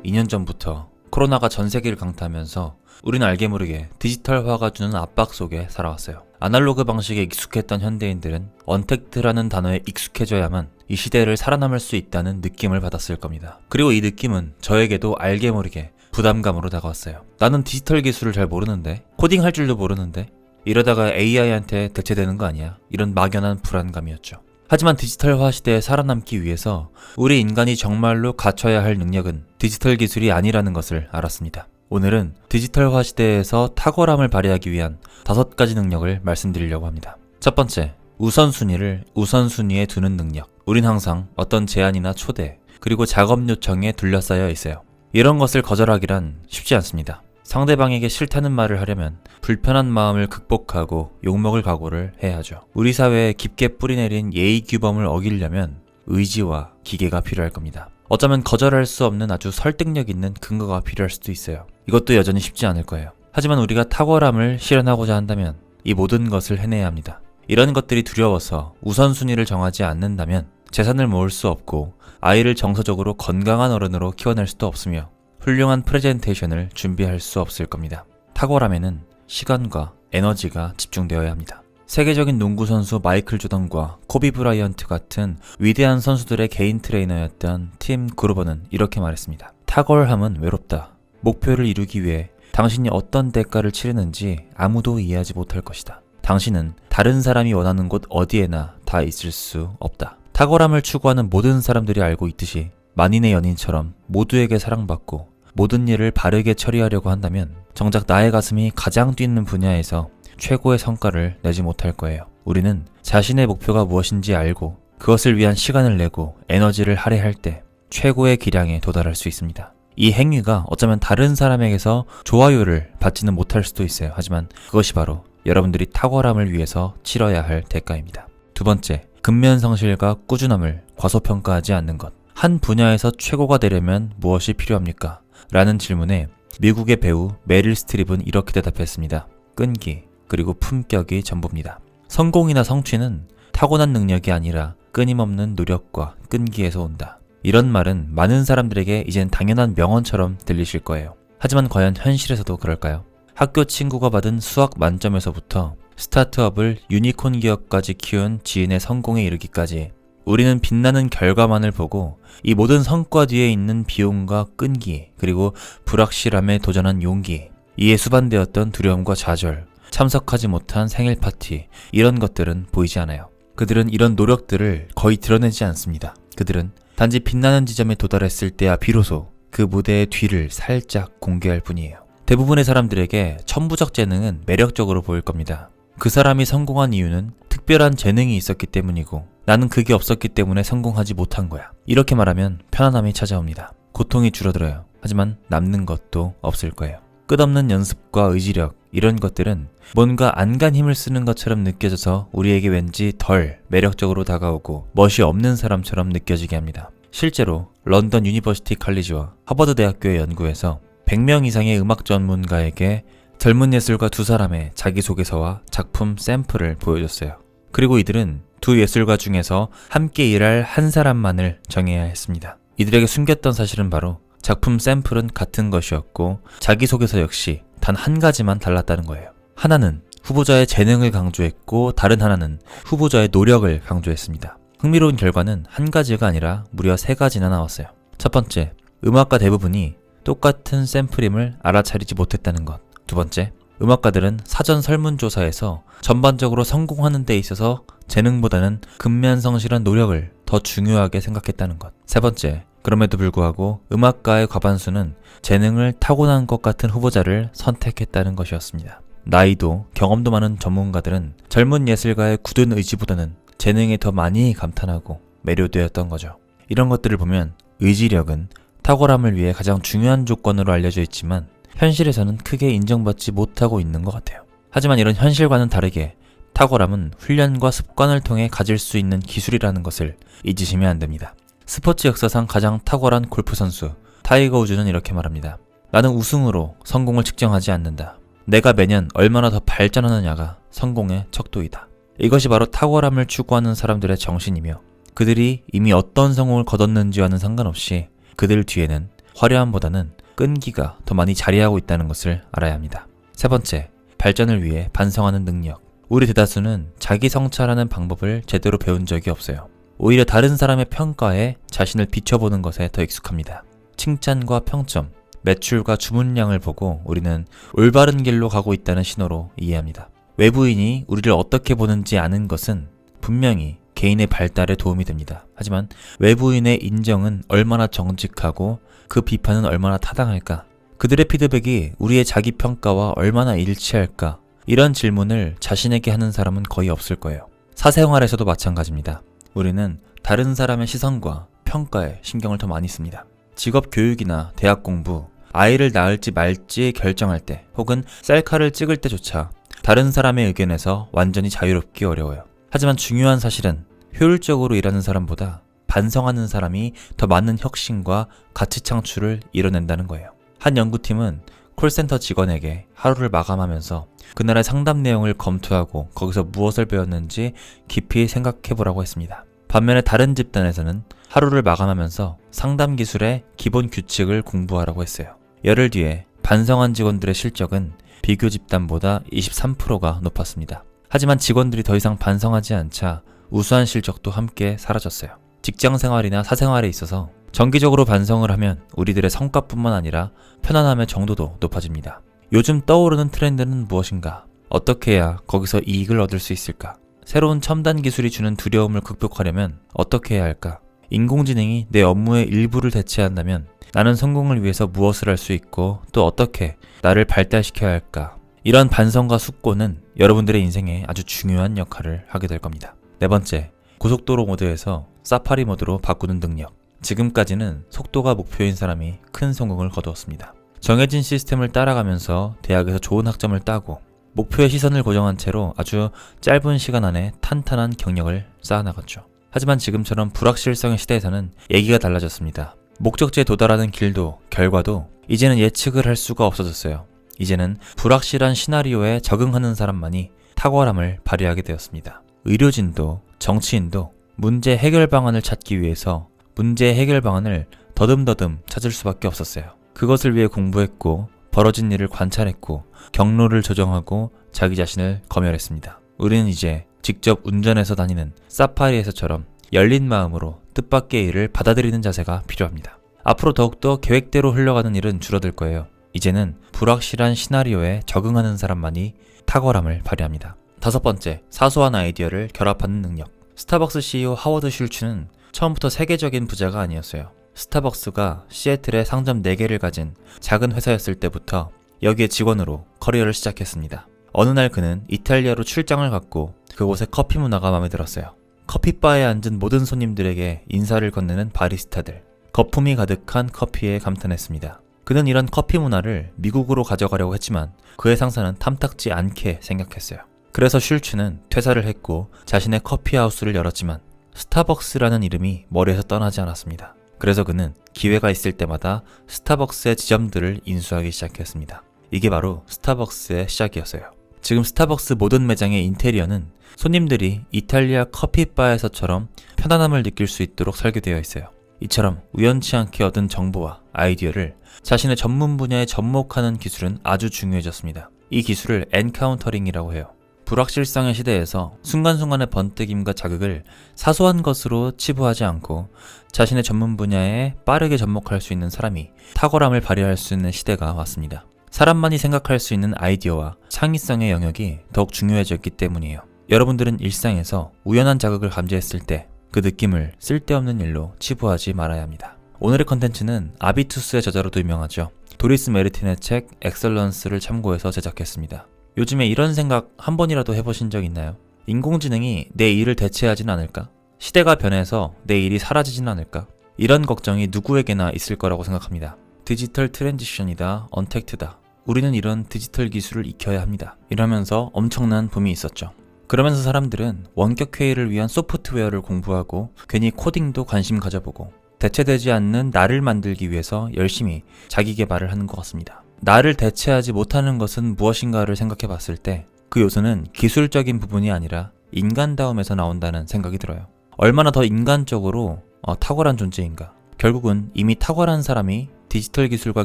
2년 전부터 코로나가 전 세계를 강타하면서 우리는 알게 모르게 디지털화가 주는 압박 속에 살아왔어요. 아날로그 방식에 익숙했던 현대인들은 언택트라는 단어에 익숙해져야만 이 시대를 살아남을 수 있다는 느낌을 받았을 겁니다. 그리고 이 느낌은 저에게도 알게 모르게 부담감으로 다가왔어요. 나는 디지털 기술을 잘 모르는데, 코딩할 줄도 모르는데, 이러다가 AI한테 대체되는 거 아니야? 이런 막연한 불안감이었죠. 하지만 디지털화 시대에 살아남기 위해서 우리 인간이 정말로 갖춰야 할 능력은 디지털 기술이 아니라는 것을 알았습니다. 오늘은 디지털화 시대에서 탁월함을 발휘하기 위한 5가지 능력을 말씀드리려고 합니다. 첫 번째, 우선순위를 우선순위에 두는 능력. 우린 항상 어떤 제안이나 초대, 그리고 작업 요청에 둘러싸여 있어요. 이런 것을 거절하기란 쉽지 않습니다. 상대방에게 싫다는 말을 하려면 불편한 마음을 극복하고 욕먹을 각오를 해야 하죠. 우리 사회에 깊게 뿌리내린 예의 규범을 어기려면 의지와 기계가 필요할 겁니다. 어쩌면 거절할 수 없는 아주 설득력 있는 근거가 필요할 수도 있어요. 이것도 여전히 쉽지 않을 거예요. 하지만 우리가 탁월함을 실현하고자 한다면 이 모든 것을 해내야 합니다. 이런 것들이 두려워서 우선순위를 정하지 않는다면 재산을 모을 수 없고 아이를 정서적으로 건강한 어른으로 키워낼 수도 없으며 훌륭한 프레젠테이션을 준비할 수 없을 겁니다. 탁월함에는 시간과 에너지가 집중되어야 합니다. 세계적인 농구 선수 마이클 조던과 코비 브라이언트 같은 위대한 선수들의 개인 트레이너였던 팀 그루버는 이렇게 말했습니다. 탁월함은 외롭다. 목표를 이루기 위해 당신이 어떤 대가를 치르는지 아무도 이해하지 못할 것이다. 당신은 다른 사람이 원하는 곳 어디에나 다 있을 수 없다. 탁월함을 추구하는 모든 사람들이 알고 있듯이 만인의 연인처럼 모두에게 사랑받고 모든 일을 바르게 처리하려고 한다면 정작 나의 가슴이 가장 뛰는 분야에서 최고의 성과를 내지 못할 거예요. 우리는 자신의 목표가 무엇인지 알고 그것을 위한 시간을 내고 에너지를 할애할 때 최고의 기량에 도달할 수 있습니다. 이 행위가 어쩌면 다른 사람에게서 좋아요를 받지는 못할 수도 있어요. 하지만 그것이 바로 여러분들이 탁월함을 위해서 치러야 할 대가입니다. 두 번째, 근면성실과 꾸준함을 과소평가하지 않는 것. 한 분야에서 최고가 되려면 무엇이 필요합니까? 라는 질문에 미국의 배우 메릴 스트립은 이렇게 대답했습니다. 끈기, 그리고 품격이 전부입니다. 성공이나 성취는 타고난 능력이 아니라 끊임없는 노력과 끈기에서 온다. 이런 말은 많은 사람들에게 이젠 당연한 명언처럼 들리실 거예요. 하지만 과연 현실에서도 그럴까요? 학교 친구가 받은 수학 만점에서부터 스타트업을 유니콘 기업까지 키운 지인의 성공에 이르기까지 우리는 빛나는 결과만을 보고 이 모든 성과 뒤에 있는 비용과 끈기, 그리고 불확실함에 도전한 용기, 이에 수반되었던 두려움과 좌절, 참석하지 못한 생일 파티, 이런 것들은 보이지 않아요. 그들은 이런 노력들을 거의 드러내지 않습니다. 그들은 단지 빛나는 지점에 도달했을 때야 비로소 그 무대의 뒤를 살짝 공개할 뿐이에요. 대부분의 사람들에게 천부적 재능은 매력적으로 보일 겁니다. 그 사람이 성공한 이유는 특별한 재능이 있었기 때문이고 나는 그게 없었기 때문에 성공하지 못한 거야. 이렇게 말하면 편안함이 찾아옵니다. 고통이 줄어들어요. 하지만 남는 것도 없을 거예요. 끝없는 연습과 의지력, 이런 것들은 뭔가 안간 힘을 쓰는 것처럼 느껴져서 우리에게 왠지 덜 매력적으로 다가오고 멋이 없는 사람처럼 느껴지게 합니다. 실제로 런던 유니버시티 칼리지와 하버드 대학교의 연구에서 100명 이상의 음악 전문가에게 젊은 예술가 2사람의 자기소개서와 작품 샘플을 보여줬어요. 그리고 이들은 두 예술가 중에서 함께 일할 한 사람만을 정해야 했습니다. 이들에게 숨겼던 사실은 바로 작품 샘플은 같은 것이었고 자기소개서 역시 단 한 가지만 달랐다는 거예요. 하나는 후보자의 재능을 강조했고 다른 하나는 후보자의 노력을 강조했습니다. 흥미로운 결과는 한 가지가 아니라 무려 3가지나 나왔어요. 첫 번째, 음악가 대부분이 똑같은 샘플임을 알아차리지 못했다는 것. 두 번째, 음악가들은 사전 설문조사에서 전반적으로 성공하는 데 있어서 재능보다는 근면성실한 노력을 더 중요하게 생각했다는 것. 세 번째, 그럼에도 불구하고 음악가의 과반수는 재능을 타고난 것 같은 후보자를 선택했다는 것이었습니다. 나이도 경험도 많은 전문가들은 젊은 예술가의 굳은 의지보다는 재능에 더 많이 감탄하고 매료되었던 거죠. 이런 것들을 보면 의지력은 탁월함을 위해 가장 중요한 조건으로 알려져 있지만 현실에서는 크게 인정받지 못하고 있는 것 같아요. 하지만 이런 현실과는 다르게 탁월함은 훈련과 습관을 통해 가질 수 있는 기술이라는 것을 잊으시면 안 됩니다. 스포츠 역사상 가장 탁월한 골프 선수 타이거 우즈는 이렇게 말합니다. 나는 우승으로 성공을 측정하지 않는다. 내가 매년 얼마나 더 발전하느냐가 성공의 척도이다. 이것이 바로 탁월함을 추구하는 사람들의 정신이며 그들이 이미 어떤 성공을 거뒀는지와는 상관없이 그들 뒤에는 화려함보다는 끈기가 더 많이 자리하고 있다는 것을 알아야 합니다. 세 번째, 발전을 위해 반성하는 능력. 우리 대다수는 자기 성찰하는 방법을 제대로 배운 적이 없어요. 오히려 다른 사람의 평가에 자신을 비춰보는 것에 더 익숙합니다. 칭찬과 평점, 매출과 주문량을 보고 우리는 올바른 길로 가고 있다는 신호로 이해합니다. 외부인이 우리를 어떻게 보는지 아는 것은 분명히 개인의 발달에 도움이 됩니다. 하지만 외부인의 인정은 얼마나 정직하고 그 비판은 얼마나 타당할까? 그들의 피드백이 우리의 자기평가와 얼마나 일치할까? 이런 질문을 자신에게 하는 사람은 거의 없을 거예요. 사생활에서도 마찬가지입니다. 우리는 다른 사람의 시선과 평가에 신경을 더 많이 씁니다. 직업 교육이나 대학 공부, 아이를 낳을지 말지 결정할 때 혹은 셀카를 찍을 때조차 다른 사람의 의견에서 완전히 자유롭기 어려워요. 하지만 중요한 사실은 효율적으로 일하는 사람보다 반성하는 사람이 더 많은 혁신과 가치 창출을 이뤄낸다는 거예요. 한 연구팀은 콜센터 직원에게 하루를 마감하면서 그날의 상담 내용을 검토하고 거기서 무엇을 배웠는지 깊이 생각해보라고 했습니다. 반면에 다른 집단에서는 하루를 마감하면서 상담 기술의 기본 규칙을 공부하라고 했어요. 열흘 뒤에 반성한 직원들의 실적은 비교 집단보다 23%가 높았습니다. 하지만 직원들이 더 이상 반성하지 않자 우수한 실적도 함께 사라졌어요. 직장 생활이나 사생활에 있어서 정기적으로 반성을 하면 우리들의 성과뿐만 아니라 편안함의 정도도 높아집니다. 요즘 떠오르는 트렌드는 무엇인가? 어떻게 해야 거기서 이익을 얻을 수 있을까? 새로운 첨단 기술이 주는 두려움을 극복하려면 어떻게 해야 할까? 인공지능이 내 업무의 일부를 대체한다면 나는 성공을 위해서 무엇을 할 수 있고 또 어떻게 나를 발달시켜야 할까? 이런 반성과 숙고는 여러분들의 인생에 아주 중요한 역할을 하게 될 겁니다. 네 번째, 고속도로 모드에서 사파리 모드로 바꾸는 능력. 지금까지는 속도가 목표인 사람이 큰 성공을 거두었습니다. 정해진 시스템을 따라가면서 대학에서 좋은 학점을 따고 목표의 시선을 고정한 채로 아주 짧은 시간 안에 탄탄한 경력을 쌓아나갔죠. 하지만 지금처럼 불확실성의 시대에서는 얘기가 달라졌습니다. 목적지에 도달하는 길도 결과도 이제는 예측을 할 수가 없어졌어요. 이제는 불확실한 시나리오에 적응하는 사람만이 탁월함을 발휘하게 되었습니다. 의료진도 정치인도 문제 해결 방안을 찾기 위해서 문제 해결 방안을 더듬더듬 찾을 수밖에 없었어요. 그것을 위해 공부했고 벌어진 일을 관찰했고 경로를 조정하고 자기 자신을 검열했습니다. 우리는 이제 직접 운전해서 다니는 사파리에서처럼 열린 마음으로 뜻밖의 일을 받아들이는 자세가 필요합니다. 앞으로 더욱더 계획대로 흘러가는 일은 줄어들 거예요. 이제는 불확실한 시나리오에 적응하는 사람만이 탁월함을 발휘합니다. 다섯 번째, 사소한 아이디어를 결합하는 능력. 스타벅스 CEO 하워드 슐츠는 처음부터 세계적인 부자가 아니었어요. 스타벅스가 시애틀에 상점 4개를 가진 작은 회사였을 때부터 여기에 직원으로 커리어를 시작했습니다. 어느 날 그는 이탈리아로 출장을 갔고 그곳의 커피 문화가 마음에 들었어요. 커피바에 앉은 모든 손님들에게 인사를 건네는 바리스타들, 거품이 가득한 커피에 감탄했습니다. 그는 이런 커피 문화를 미국으로 가져가려고 했지만 그의 상사는 탐탁지 않게 생각했어요. 그래서 슐츠는 퇴사를 했고 자신의 커피하우스를 열었지만 스타벅스라는 이름이 머리에서 떠나지 않았습니다. 그래서 그는 기회가 있을 때마다 스타벅스의 지점들을 인수하기 시작했습니다. 이게 바로 스타벅스의 시작이었어요. 지금 스타벅스 모든 매장의 인테리어는 손님들이 이탈리아 커피바에서처럼 편안함을 느낄 수 있도록 설계되어 있어요. 이처럼 우연치 않게 얻은 정보와 아이디어를 자신의 전문 분야에 접목하는 기술은 아주 중요해졌습니다. 이 기술을 엔카운터링이라고 해요. 불확실성의 시대에서 순간순간의 번뜩임과 자극을 사소한 것으로 치부하지 않고 자신의 전문 분야에 빠르게 접목할 수 있는 사람이 탁월함을 발휘할 수 있는 시대가 왔습니다. 사람만이 생각할 수 있는 아이디어와 창의성의 영역이 더욱 중요해졌기 때문이에요. 여러분들은 일상에서 우연한 자극을 감지했을 때 그 느낌을 쓸데없는 일로 치부하지 말아야 합니다. 오늘의 컨텐츠는 아비투스의 저자로도 유명하죠. 도리스 메르틴의 책 엑설런스를 참고해서 제작했습니다. 요즘에 이런 생각 한 번이라도 해보신 적 있나요? 인공지능이 내 일을 대체하진 않을까? 시대가 변해서 내 일이 사라지진 않을까? 이런 걱정이 누구에게나 있을 거라고 생각합니다. 디지털 트랜지션이다, 언택트다. 우리는 이런 디지털 기술을 익혀야 합니다. 이러면서 엄청난 붐이 있었죠. 그러면서 사람들은 원격 회의를 위한 소프트웨어를 공부하고 괜히 코딩도 관심 가져보고 대체되지 않는 나를 만들기 위해서 열심히 자기 개발을 하는 것 같습니다. 나를 대체하지 못하는 것은 무엇인가를 생각해 봤을 때 그 요소는 기술적인 부분이 아니라 인간다움에서 나온다는 생각이 들어요. 얼마나 더 인간적으로 탁월한 존재인가. 결국은 이미 탁월한 사람이 디지털 기술과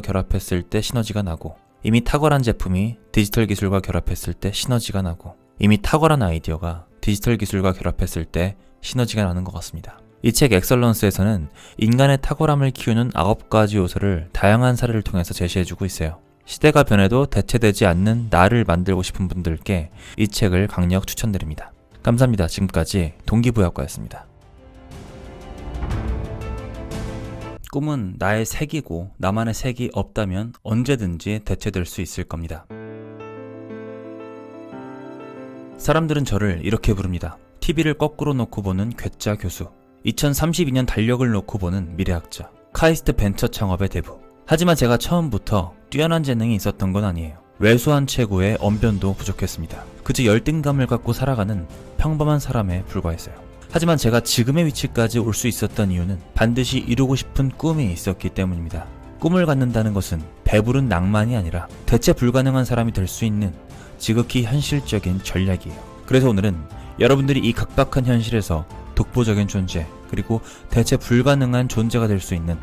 결합했을 때 시너지가 나고 이미 탁월한 제품이 디지털 기술과 결합했을 때 시너지가 나고 이미 탁월한 아이디어가 디지털 기술과 결합했을 때 시너지가 나는 것 같습니다. 이 책 엑설런스에서는 인간의 탁월함을 키우는 9가지 요소를 다양한 사례를 통해서 제시해주고 있어요. 시대가 변해도 대체되지 않는 나를 만들고 싶은 분들께 이 책을 강력 추천드립니다. 감사합니다. 지금까지 동기부여학과였습니다. 꿈은 나의 색이고 나만의 색이 없다면 언제든지 대체될 수 있을 겁니다. 사람들은 저를 이렇게 부릅니다. TV를 거꾸로 놓고 보는 괴짜 교수, 2032년 달력을 놓고 보는 미래학자, 카이스트 벤처 창업의 대부. 하지만 제가 처음부터 뛰어난 재능이 있었던 건 아니에요. 왜소한 체구에 언변도 부족했습니다. 그저 열등감을 갖고 살아가는 평범한 사람에 불과했어요. 하지만 제가 지금의 위치까지 올 수 있었던 이유는 반드시 이루고 싶은 꿈이 있었기 때문입니다. 꿈을 갖는다는 것은 배부른 낭만이 아니라 대체 불가능한 사람이 될 수 있는 지극히 현실적인 전략이에요. 그래서 오늘은 여러분들이 이 각박한 현실에서 독보적인 존재, 그리고 대체 불가능한 존재가 될 수 있는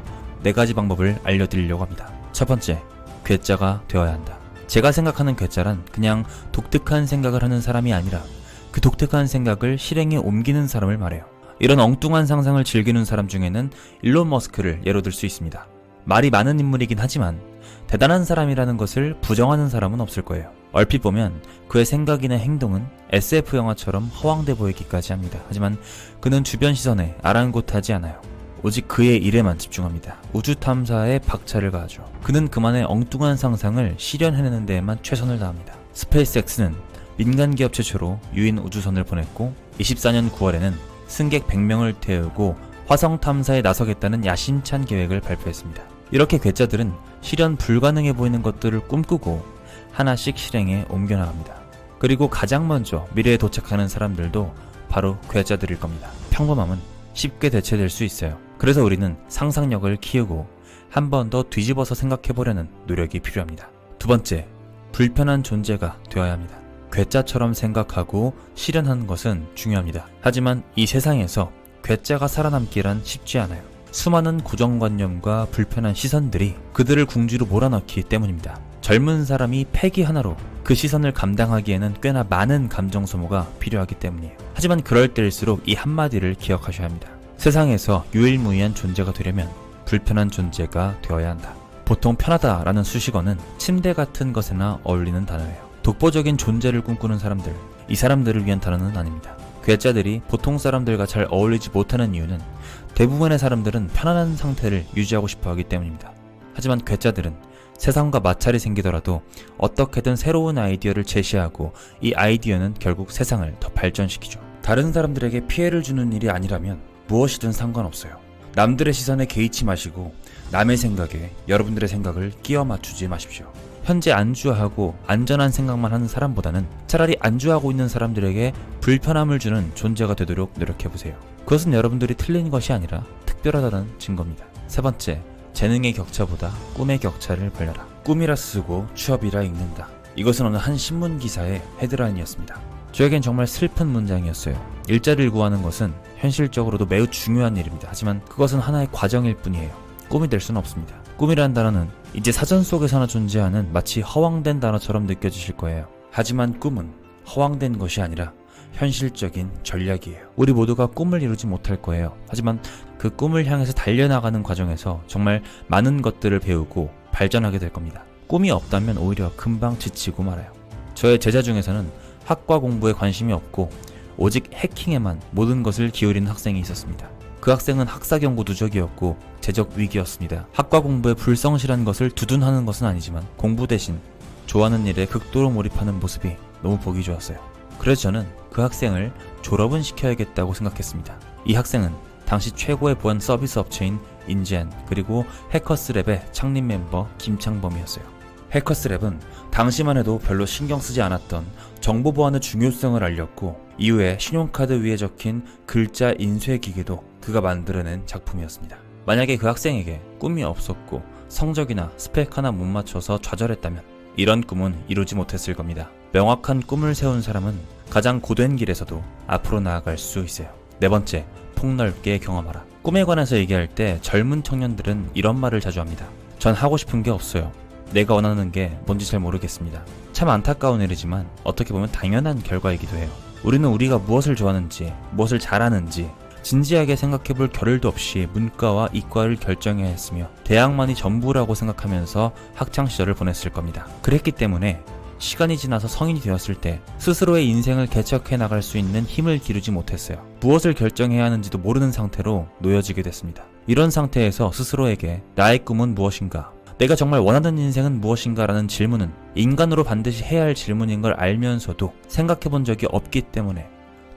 4가지 방법을 알려드리려고 합니다. 첫 번째, 괴짜가 되어야 한다. 제가 생각하는 괴짜란 그냥 독특한 생각을 하는 사람이 아니라 그 독특한 생각을 실행에 옮기는 사람을 말해요. 이런 엉뚱한 상상을 즐기는 사람 중에는 일론 머스크를 예로 들 수 있습니다. 말이 많은 인물이긴 하지만 대단한 사람이라는 것을 부정하는 사람은 없을 거예요. 얼핏 보면 그의 생각이나 행동은 SF 영화처럼 허황돼 보이기까지 합니다. 하지만 그는 주변 시선에 아랑곳하지 않아요. 오직 그의 일에만 집중합니다. 우주 탐사에 박차를 가하죠. 그는 그만의 엉뚱한 상상을 실현해내는 데에만 최선을 다합니다. 스페이스X는 민간 기업 최초로 유인 우주선을 보냈고 24년 9월에는 승객 100명을 태우고 화성 탐사에 나서겠다는 야심찬 계획을 발표했습니다. 이렇게 괴짜들은 실현 불가능해 보이는 것들을 꿈꾸고 하나씩 실행에 옮겨나갑니다. 그리고 가장 먼저 미래에 도착하는 사람들도 바로 괴짜들일 겁니다. 평범함은 쉽게 대체될 수 있어요. 그래서 우리는 상상력을 키우고 한 번 더 뒤집어서 생각해보려는 노력이 필요합니다. 두 번째, 불편한 존재가 되어야 합니다. 괴짜처럼 생각하고 실현하는 것은 중요합니다. 하지만 이 세상에서 괴짜가 살아남기란 쉽지 않아요. 수많은 고정관념과 불편한 시선들이 그들을 궁지로 몰아넣기 때문입니다. 젊은 사람이 패기 하나로 그 시선을 감당하기에는 꽤나 많은 감정 소모가 필요하기 때문이에요. 하지만 그럴 때일수록 이 한마디를 기억하셔야 합니다. 세상에서 유일무이한 존재가 되려면 불편한 존재가 되어야 한다. 보통 편하다라는 수식어는 침대 같은 것에나 어울리는 단어예요. 독보적인 존재를 꿈꾸는 사람들, 이 사람들을 위한 단어는 아닙니다. 괴짜들이 보통 사람들과 잘 어울리지 못하는 이유는 대부분의 사람들은 편안한 상태를 유지하고 싶어 하기 때문입니다. 하지만 괴짜들은 세상과 마찰이 생기더라도 어떻게든 새로운 아이디어를 제시하고 이 아이디어는 결국 세상을 더 발전시키죠. 다른 사람들에게 피해를 주는 일이 아니라면 무엇이든 상관없어요. 남들의 시선에 개의치 마시고 남의 생각에 여러분들의 생각을 끼워 맞추지 마십시오. 현재 안주하고 안전한 생각만 하는 사람보다는 차라리 안주하고 있는 사람들에게 불편함을 주는 존재가 되도록 노력해보세요. 그것은 여러분들이 틀린 것이 아니라 특별하다는 증거입니다. 세 번째, 재능의 격차보다 꿈의 격차를 벌려라. 꿈이라 쓰고 취업이라 읽는다. 이것은 어느 한 신문 기사의 헤드라인이었습니다. 저에겐 정말 슬픈 문장이었어요. 일자리를 구하는 것은 현실적으로도 매우 중요한 일입니다. 하지만 그것은 하나의 과정일 뿐이에요. 꿈이 될 수는 없습니다. 꿈이라는 단어는 이제 사전 속에서나 존재하는 마치 허황된 단어처럼 느껴지실 거예요. 하지만 꿈은 허황된 것이 아니라 현실적인 전략이에요. 우리 모두가 꿈을 이루지 못할 거예요. 하지만 그 꿈을 향해서 달려나가는 과정에서 정말 많은 것들을 배우고 발전하게 될 겁니다. 꿈이 없다면 오히려 금방 지치고 말아요. 저의 제자 중에서는 학과 공부에 관심이 없고 오직 해킹에만 모든 것을 기울이는 학생이 있었습니다. 그 학생은 학사경고 누적이었고 재적 위기였습니다. 학과 공부에 불성실한 것을 두둔하는 것은 아니지만 공부 대신 좋아하는 일에 극도로 몰입하는 모습이 너무 보기 좋았어요. 그래서 저는 그 학생을 졸업은 시켜야겠다고 생각했습니다. 이 학생은 당시 최고의 보안 서비스 업체인 인젠 그리고 해커스랩의 창립 멤버 김창범이었어요. 해커스랩은 당시만 해도 별로 신경 쓰지 않았던 정보 보안의 중요성을 알렸고 이후에 신용카드 위에 적힌 글자 인쇄 기계도 그가 만들어낸 작품이었습니다. 만약에 그 학생에게 꿈이 없었고 성적이나 스펙 하나 못 맞춰서 좌절했다면 이런 꿈은 이루지 못했을 겁니다. 명확한 꿈을 세운 사람은 가장 고된 길에서도 앞으로 나아갈 수 있어요. 네 번째, 폭넓게 경험하라. 꿈에 관해서 얘기할 때 젊은 청년들은 이런 말을 자주 합니다. 전 하고 싶은 게 없어요. 내가 원하는 게 뭔지 잘 모르겠습니다. 참 안타까운 일이지만 어떻게 보면 당연한 결과이기도 해요. 우리는 우리가 무엇을 좋아하는지, 무엇을 잘하는지 진지하게 생각해볼 겨를도 없이 문과와 이과를 결정해야 했으며 대학만이 전부라고 생각하면서 학창시절을 보냈을 겁니다. 그랬기 때문에 시간이 지나서 성인이 되었을 때 스스로의 인생을 개척해 나갈 수 있는 힘을 기르지 못했어요. 무엇을 결정해야 하는지도 모르는 상태로 놓여지게 됐습니다. 이런 상태에서 스스로에게 나의 꿈은 무엇인가? 내가 정말 원하는 인생은 무엇인가? 라는 질문은 인간으로 반드시 해야 할 질문인 걸 알면서도 생각해 본 적이 없기 때문에,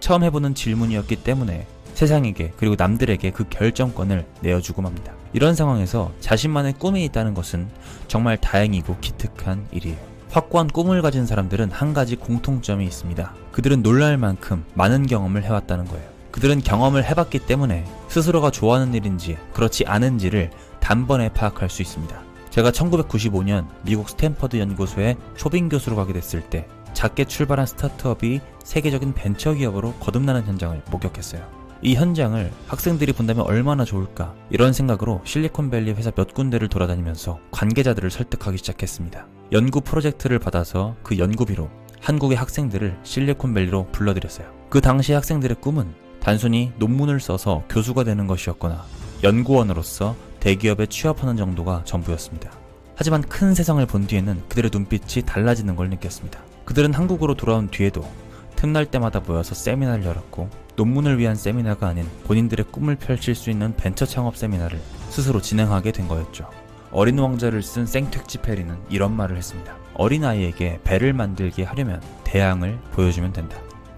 처음 해보는 질문이었기 때문에 세상에게 그리고 남들에게 그 결정권을 내어주고 맙니다. 이런 상황에서 자신만의 꿈이 있다는 것은 정말 다행이고 기특한 일이에요. 확고한 꿈을 가진 사람들은 한 가지 공통점이 있습니다. 그들은 놀랄 만큼 많은 경험을 해왔다는 거예요. 그들은 경험을 해봤기 때문에 스스로가 좋아하는 일인지 그렇지 않은지를 단번에 파악할 수 있습니다. 제가 1995년 미국 스탠퍼드 연구소에 초빙 교수로 가게 됐을 때 작게 출발한 스타트업이 세계적인 벤처기업으로 거듭나는 현장을 목격했어요. 이 현장을 학생들이 본다면 얼마나 좋을까, 이런 생각으로 실리콘밸리 회사 몇 군데를 돌아다니면서 관계자들을 설득하기 시작했습니다. 연구 프로젝트를 받아서 그 연구비로 한국의 학생들을 실리콘밸리로 불러들였어요. 그 당시 학생들의 꿈은 단순히 논문을 써서 교수가 되는 것이었거나 연구원으로서 대기업에 취업하는 정도가 전부였습니다. 하지만 큰 세상을 본 뒤에는 그들의 눈빛이 달라지는 걸 느꼈습니다. 그들은 한국으로 돌아온 뒤에도 틈날 때마다 모여서 세미나를 열었고, 논문을 위한 세미나가 아닌 본인들의 꿈을 펼칠 수 있는 벤처 창업 세미나를 스스로 진행하게 된 거였죠. 어린 왕자를 쓴 생텍쥐페리는 이런 말을 했습니다. 어린아이에게 배를 만들게 하려면 대양을 보여주면 된다.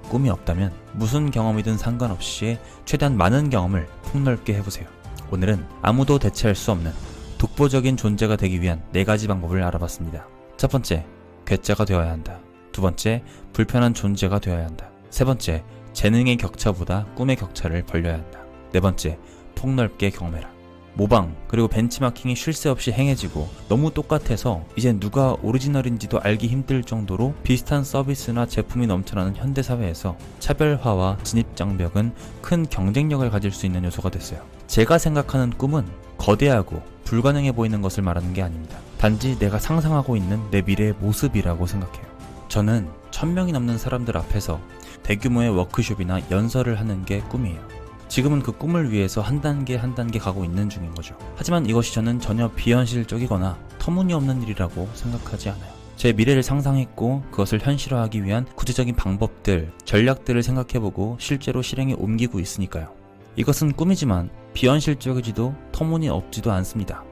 꿈이 없다면 무슨 경험이든 상관없이 최대한 많은 경험을 폭넓게 해보세요. 오늘은 아무도 대체할 수 없는 독보적인 존재가 되기 위한 4가지 방법을 알아봤습니다. 첫 번째, 괴짜가 되어야 한다. 두 번째, 불편한 존재가 되어야 한다. 세 번째, 재능의 격차보다 꿈의 격차를 벌려야 한다. 네 번째, 폭넓게 경험해라. 모방 그리고 벤치마킹이 쉴 새 없이 행해지고 너무 똑같아서 이젠 누가 오리지널인지도 알기 힘들 정도로 비슷한 서비스나 제품이 넘쳐나는 현대사회에서 차별화와 진입장벽은 큰 경쟁력을 가질 수 있는 요소가 됐어요. 제가 생각하는 꿈은 거대하고 불가능해 보이는 것을 말하는 게 아닙니다. 단지 내가 상상하고 있는 내 미래의 모습이라고 생각해요. 저는 1000명이 넘는 사람들 앞에서 대규모의 워크숍이나 연설을 하는 게 꿈이에요. 지금은 그 꿈을 위해서 한 단계 한 단계 가고 있는 중인 거죠. 하지만 이것이 저는 전혀 비현실적이거나 터무니없는 일이라고 생각하지 않아요. 제 미래를 상상했고 그것을 현실화하기 위한 구체적인 방법들, 전략들을 생각해보고 실제로 실행에 옮기고 있으니까요. 이것은 꿈이지만 비현실적이지도 터무니없지도 않습니다.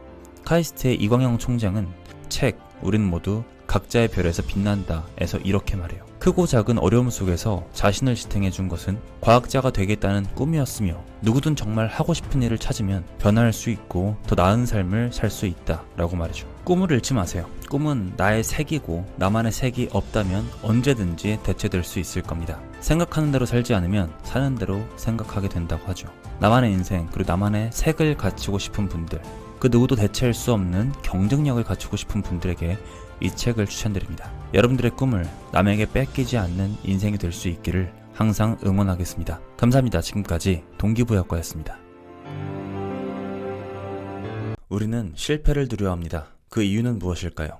카이스트의 이광영 총장은 책 우린 모두 각자의 별에서 빛난다 에서 이렇게 말해요. 크고 작은 어려움 속에서 자신을 지탱해 준 것은 과학자가 되겠다는 꿈이었으며, 누구든 정말 하고 싶은 일을 찾으면 변화할 수 있고 더 나은 삶을 살 수 있다 라고 말이죠. 꿈을 잃지 마세요. 꿈은 나의 색이고 나만의 색이 없다면 언제든지 대체될 수 있을 겁니다. 생각하는 대로 살지 않으면 사는 대로 생각하게 된다고 하죠. 나만의 인생 그리고 나만의 색을 갖추고 싶은 분들, 그 누구도 대체할 수 없는 경쟁력을 갖추고 싶은 분들에게 이 책을 추천드립니다. 여러분들의 꿈을 남에게 뺏기지 않는 인생이 될 수 있기를 항상 응원하겠습니다. 감사합니다. 지금까지 동기부여과였습니다. 우리는 실패를 두려워합니다. 그 이유는 무엇일까요?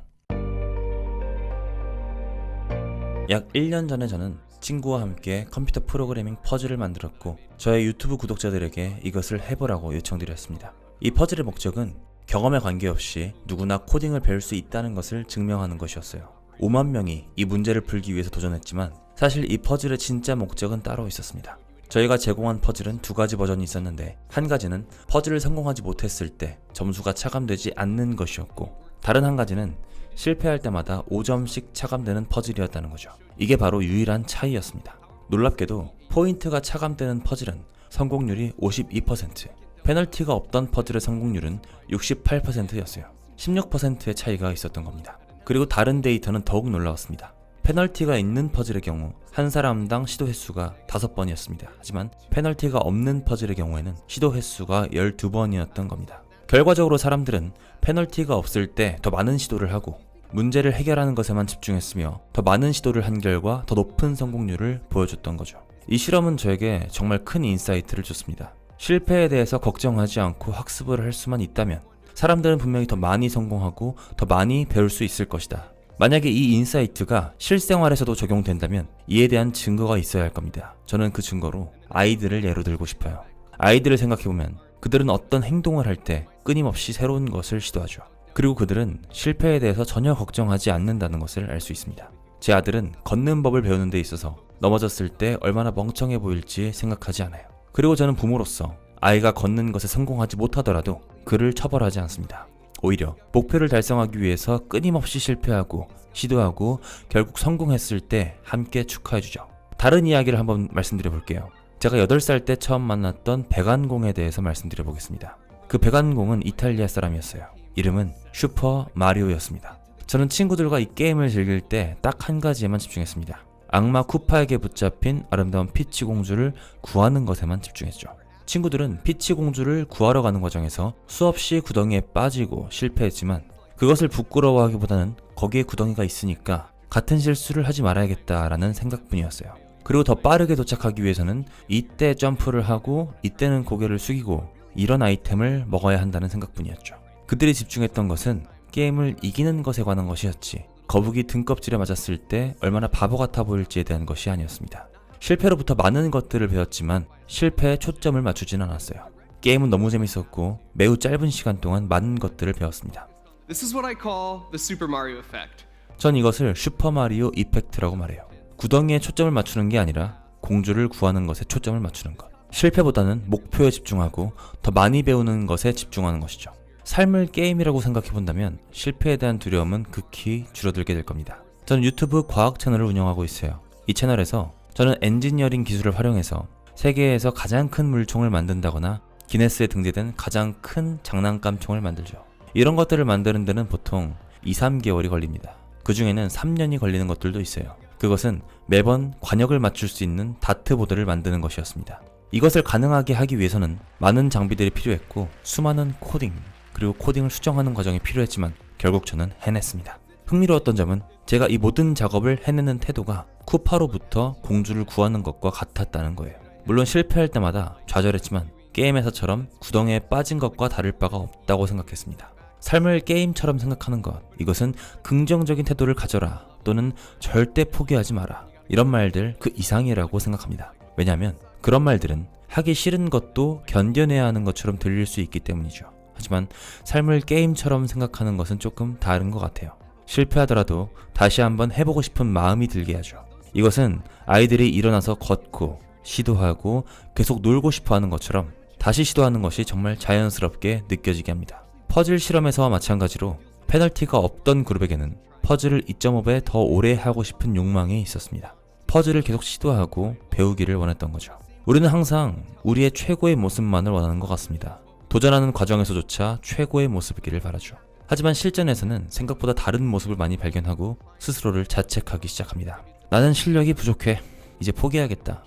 약 1년 전에 저는 친구와 함께 컴퓨터 프로그래밍 퍼즐을 만들었고, 저의 유튜브 구독자들에게 이것을 해보라고 요청드렸습니다. 이 퍼즐의 목적은 경험에 관계없이 누구나 코딩을 배울 수 있다는 것을 증명하는 것이었어요. 5만 명이 이 문제를 풀기 위해서 도전했지만 사실 이 퍼즐의 진짜 목적은 따로 있었습니다. 저희가 제공한 퍼즐은 2가지 버전이 있었는데, 한 가지는 퍼즐을 성공하지 못했을 때 점수가 차감되지 않는 것이었고, 다른 한 가지는 실패할 때마다 5점씩 차감되는 퍼즐이었다는 거죠. 이게 바로 유일한 차이였습니다. 놀랍게도 포인트가 차감되는 퍼즐은 성공률이 52%, 페널티가 없던 퍼즐의 성공률은 68%였어요. 16%의 차이가 있었던 겁니다. 그리고 다른 데이터는 더욱 놀라웠습니다. 페널티가 있는 퍼즐의 경우 한 사람당 시도 횟수가 5번이었습니다. 하지만 페널티가 없는 퍼즐의 경우에는 시도 횟수가 12번이었던 겁니다. 결과적으로 사람들은 페널티가 없을 때 더 많은 시도를 하고 문제를 해결하는 것에만 집중했으며, 더 많은 시도를 한 결과 더 높은 성공률을 보여줬던 거죠. 이 실험은 저에게 정말 큰 인사이트를 줬습니다. 실패에 대해서 걱정하지 않고 학습을 할 수만 있다면 사람들은 분명히 더 많이 성공하고 더 많이 배울 수 있을 것이다. 만약에 이 인사이트가 실생활에서도 적용된다면 이에 대한 증거가 있어야 할 겁니다. 저는 그 증거로 아이들을 예로 들고 싶어요. 아이들을 생각해보면 그들은 어떤 행동을 할 때 끊임없이 새로운 것을 시도하죠. 그리고 그들은 실패에 대해서 전혀 걱정하지 않는다는 것을 알 수 있습니다. 제 아들은 걷는 법을 배우는 데 있어서 넘어졌을 때 얼마나 멍청해 보일지 생각하지 않아요. 그리고 저는 부모로서 아이가 걷는 것에 성공하지 못하더라도 그를 처벌하지 않습니다. 오히려 목표를 달성하기 위해서 끊임없이 실패하고 시도하고 결국 성공했을 때 함께 축하해주죠. 다른 이야기를 한번 말씀드려 볼게요. 제가 8살 때 처음 만났던 백안공에 대해서 말씀드려 보겠습니다. 그 백안공은 이탈리아 사람이었어요. 이름은 슈퍼 마리오였습니다. 저는 친구들과 이 게임을 즐길 때 딱 한 가지에만 집중했습니다. 악마 쿠파에게 붙잡힌 아름다운 피치 공주를 구하는 것에만 집중했죠. 친구들은 피치 공주를 구하러 가는 과정에서 수없이 구덩이에 빠지고 실패했지만 그것을 부끄러워하기보다는 거기에 구덩이가 있으니까 같은 실수를 하지 말아야겠다라는 생각뿐이었어요. 그리고 더 빠르게 도착하기 위해서는 이때 점프를 하고 이때는 고개를 숙이고 이런 아이템을 먹어야 한다는 생각뿐이었죠. 그들이 집중했던 것은 게임을 이기는 것에 관한 것이었지 거북이 등껍질에 맞았을 때 얼마나 바보 같아 보일지에 대한 것이 아니었습니다. 실패로부터 많은 것들을 배웠지만 실패에 초점을 맞추진 않았어요. 게임은 너무 재밌었고 매우 짧은 시간 동안 많은 것들을 배웠습니다. This is what I call the Super Mario effect. 전 이것을 슈퍼마리오 이펙트라고 말해요. 구덩이에 초점을 맞추는 게 아니라 공주를 구하는 것에 초점을 맞추는 것. 실패보다는 목표에 집중하고 더 많이 배우는 것에 집중하는 것이죠. 삶을 게임이라고 생각해본다면 실패에 대한 두려움은 극히 줄어들게 될 겁니다. 저는 유튜브 과학 채널을 운영하고 있어요. 이 채널에서 저는 엔지니어링 기술을 활용해서 세계에서 가장 큰 물총을 만든다거나 기네스에 등재된 가장 큰 장난감총을 만들죠. 이런 것들을 만드는 데는 보통 2-3개월이 걸립니다. 그 중에는 3년이 걸리는 것들도 있어요. 그것은 매번 관역을 맞출 수 있는 다트보드를 만드는 것이었습니다. 이것을 가능하게 하기 위해서는 많은 장비들이 필요했고 수많은 코딩, 그리고 코딩을 수정하는 과정이 필요했지만 결국 저는 해냈습니다. 흥미로웠던 점은 제가 이 모든 작업을 해내는 태도가 쿠파로부터 공주를 구하는 것과 같았다는 거예요. 물론 실패할 때마다 좌절했지만 게임에서처럼 구덩이에 빠진 것과 다를 바가 없다고 생각했습니다. 삶을 게임처럼 생각하는 것, 이것은 긍정적인 태도를 가져라 또는 절대 포기하지 마라 이런 말들 그 이상이라고 생각합니다. 왜냐하면 그런 말들은 하기 싫은 것도 견뎌내야 하는 것처럼 들릴 수 있기 때문이죠. 하지만 삶을 게임처럼 생각하는 것은 조금 다른 것 같아요. 실패하더라도 다시 한번 해보고 싶은 마음이 들게 하죠. 이것은 아이들이 일어나서 걷고 시도하고 계속 놀고 싶어 하는 것처럼 다시 시도하는 것이 정말 자연스럽게 느껴지게 합니다. 퍼즐 실험에서와 마찬가지로 페널티가 없던 그룹에게는 퍼즐을 2.5배 더 오래 하고 싶은 욕망이 있었습니다. 퍼즐을 계속 시도하고 배우기를 원했던 거죠. 우리는 항상 우리의 최고의 모습만을 원하는 것 같습니다. 도전하는 과정에서조차 최고의 모습이기를 바라죠. 하지만 실전에서는 생각보다 다른 모습을 많이 발견하고 스스로를 자책하기 시작합니다. 나는 실력이 부족해. 이제 포기해야겠다.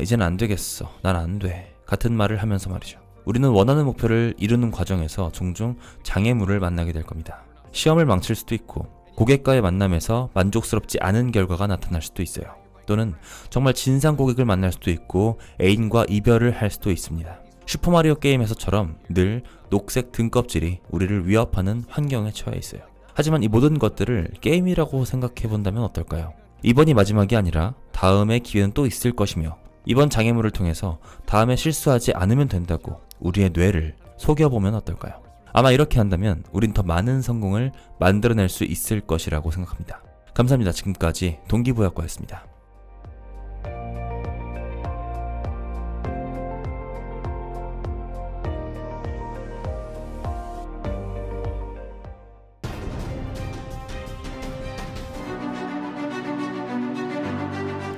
이제는 안 되겠어. 난 안 돼. 같은 말을 하면서 말이죠. 우리는 원하는 목표를 이루는 과정에서 종종 장애물을 만나게 될 겁니다. 시험을 망칠 수도 있고 고객과의 만남에서 만족스럽지 않은 결과가 나타날 수도 있어요. 또는 정말 진상 고객을 만날 수도 있고 애인과 이별을 할 수도 있습니다. 슈퍼마리오 게임에서처럼 늘 녹색 등껍질이 우리를 위협하는 환경에 처해 있어요. 하지만 이 모든 것들을 게임이라고 생각해본다면 어떨까요? 이번이 마지막이 아니라 다음에 기회는 또 있을 것이며 이번 장애물을 통해서 다음에 실수하지 않으면 된다고 우리의 뇌를 속여보면 어떨까요? 아마 이렇게 한다면 우린 더 많은 성공을 만들어낼 수 있을 것이라고 생각합니다. 감사합니다. 지금까지 동기부여과였습니다.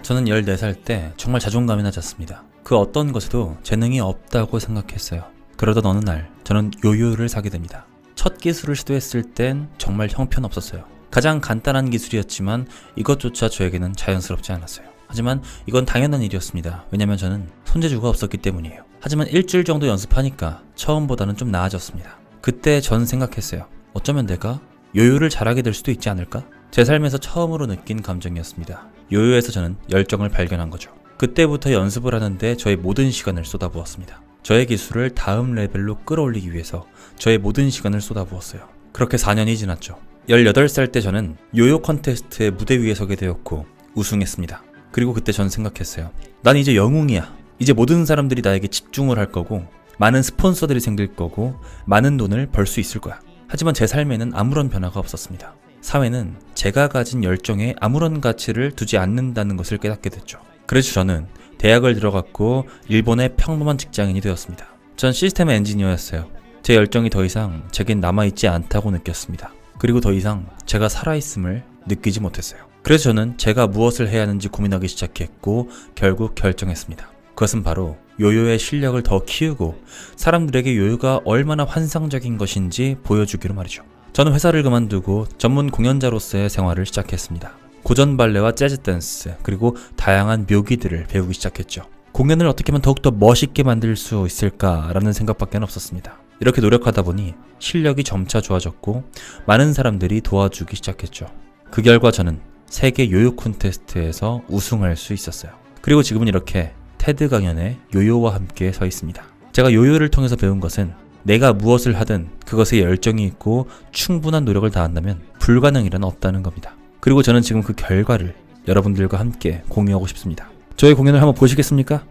저는 14살 때 정말 자존감이 낮았습니다. 그 어떤 것에도 재능이 없다고 생각했어요. 그러던 어느 날 저는 요요를 사게 됩니다. 첫 기술을 시도했을 땐 정말 형편없었어요. 가장 간단한 기술이었지만 이것조차 저에게는 자연스럽지 않았어요. 하지만 이건 당연한 일이었습니다. 왜냐면 저는 손재주가 없었기 때문이에요. 하지만 일주일 정도 연습하니까 처음보다는 좀 나아졌습니다. 그때 전 생각했어요. 어쩌면 내가 요요를 잘하게 될 수도 있지 않을까? 제 삶에서 처음으로 느낀 감정이었습니다. 요요에서 저는 열정을 발견한 거죠. 그때부터 연습을 하는데 저의 모든 시간을 쏟아부었습니다. 저의 기술을 다음 레벨로 끌어올리기 위해서 저의 모든 시간을 쏟아부었어요. 그렇게 4년이 지났죠. 18살 때 저는 요요 컨테스트의 무대 위에 서게 되었고 우승했습니다. 그리고 그때 전 생각했어요. 난 이제 영웅이야. 이제 모든 사람들이 나에게 집중을 할 거고 많은 스폰서들이 생길 거고 많은 돈을 벌 수 있을 거야. 하지만 제 삶에는 아무런 변화가 없었습니다. 사회는 제가 가진 열정에 아무런 가치를 두지 않는다는 것을 깨닫게 됐죠. 그래서 저는 대학을 들어갔고 일본의 평범한 직장인이 되었습니다. 전 시스템 엔지니어였어요. 제 열정이 더 이상 제겐 남아있지 않다고 느꼈습니다. 그리고 더 이상 제가 살아있음을 느끼지 못했어요. 그래서 저는 제가 무엇을 해야 하는지 고민하기 시작했고 결국 결정했습니다. 그것은 바로 요요의 실력을 더 키우고 사람들에게 요요가 얼마나 환상적인 것인지 보여주기로 말이죠. 저는 회사를 그만두고 전문 공연자로서의 생활을 시작했습니다. 고전 발레와 재즈 댄스 그리고 다양한 묘기들을 배우기 시작했죠. 공연을 어떻게 하면 더욱더 멋있게 만들 수 있을까라는 생각밖에 없었습니다. 이렇게 노력하다 보니 실력이 점차 좋아졌고 많은 사람들이 도와주기 시작했죠. 그 결과 저는 세계 요요 콘테스트에서 우승할 수 있었어요. 그리고 지금은 이렇게 테드 강연에 요요와 함께 서 있습니다. 제가 요요를 통해서 배운 것은 내가 무엇을 하든 그것에 열정이 있고 충분한 노력을 다한다면 불가능이란 없다는 겁니다. 그리고 저는 지금 그 결과를 여러분들과 함께 공유하고 싶습니다. 저의 공연을 한번 보시겠습니까?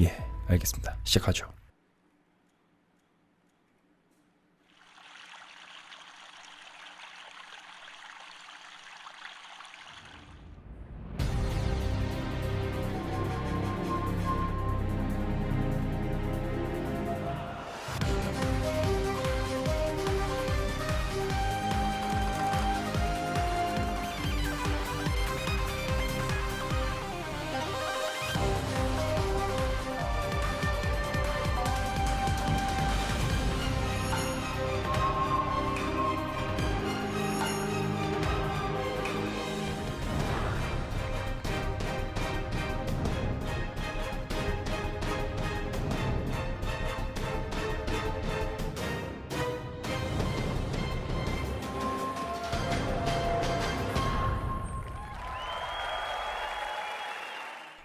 예, 알겠습니다. 시작하죠.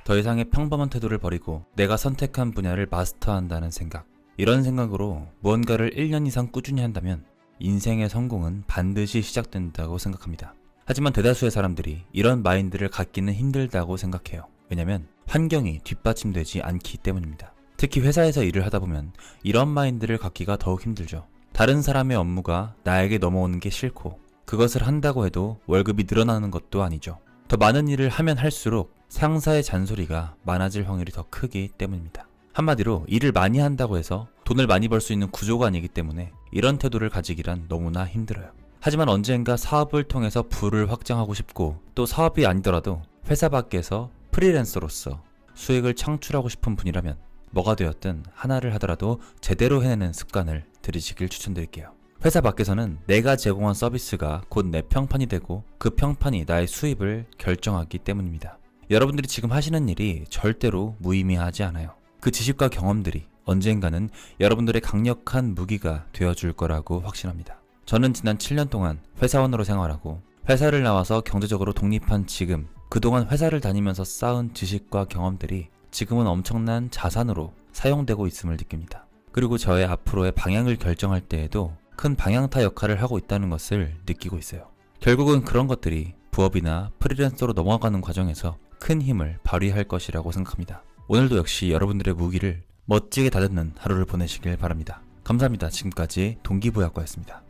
더 이상의 평범한 태도를 버리고 내가 선택한 분야를 마스터한다는 생각. 이런 생각으로 무언가를 1년 이상 꾸준히 한다면 인생의 성공은 반드시 시작된다고 생각합니다. 하지만 대다수의 사람들이 이런 마인드를 갖기는 힘들다고 생각해요. 왜냐면 환경이 뒷받침되지 않기 때문입니다. 특히 회사에서 일을 하다 보면 이런 마인드를 갖기가 더욱 힘들죠. 다른 사람의 업무가 나에게 넘어오는 게 싫고 그것을 한다고 해도 월급이 늘어나는 것도 아니죠. 더 많은 일을 하면 할수록 상사의 잔소리가 많아질 확률이 더 크기 때문입니다. 한마디로 일을 많이 한다고 해서 돈을 많이 벌 수 있는 구조가 아니기 때문에 이런 태도를 가지기란 너무나 힘들어요. 하지만 언젠가 사업을 통해서 부를 확장하고 싶고 또 사업이 아니더라도 회사 밖에서 프리랜서로서 수익을 창출하고 싶은 분이라면 뭐가 되었든 하나를 하더라도 제대로 해내는 습관을 들이시길 추천드릴게요. 회사 밖에서는 내가 제공한 서비스가 곧 내 평판이 되고 그 평판이 나의 수입을 결정하기 때문입니다. 여러분들이 지금 하시는 일이 절대로 무의미하지 않아요. 그 지식과 경험들이 언젠가는 여러분들의 강력한 무기가 되어줄 거라고 확신합니다. 저는 지난 7년 동안 회사원으로 생활하고 회사를 나와서 경제적으로 독립한 지금 그동안 회사를 다니면서 쌓은 지식과 경험들이 지금은 엄청난 자산으로 사용되고 있음을 느낍니다. 그리고 저의 앞으로의 방향을 결정할 때에도 큰 방향타 역할을 하고 있다는 것을 느끼고 있어요. 결국은 그런 것들이 부업이나 프리랜서로 넘어가는 과정에서 큰 힘을 발휘할 것이라고 생각합니다. 오늘도 역시 여러분들의 무기를 멋지게 다듬는 하루를 보내시길 바랍니다. 감사합니다. 지금까지 동기부여학과였습니다.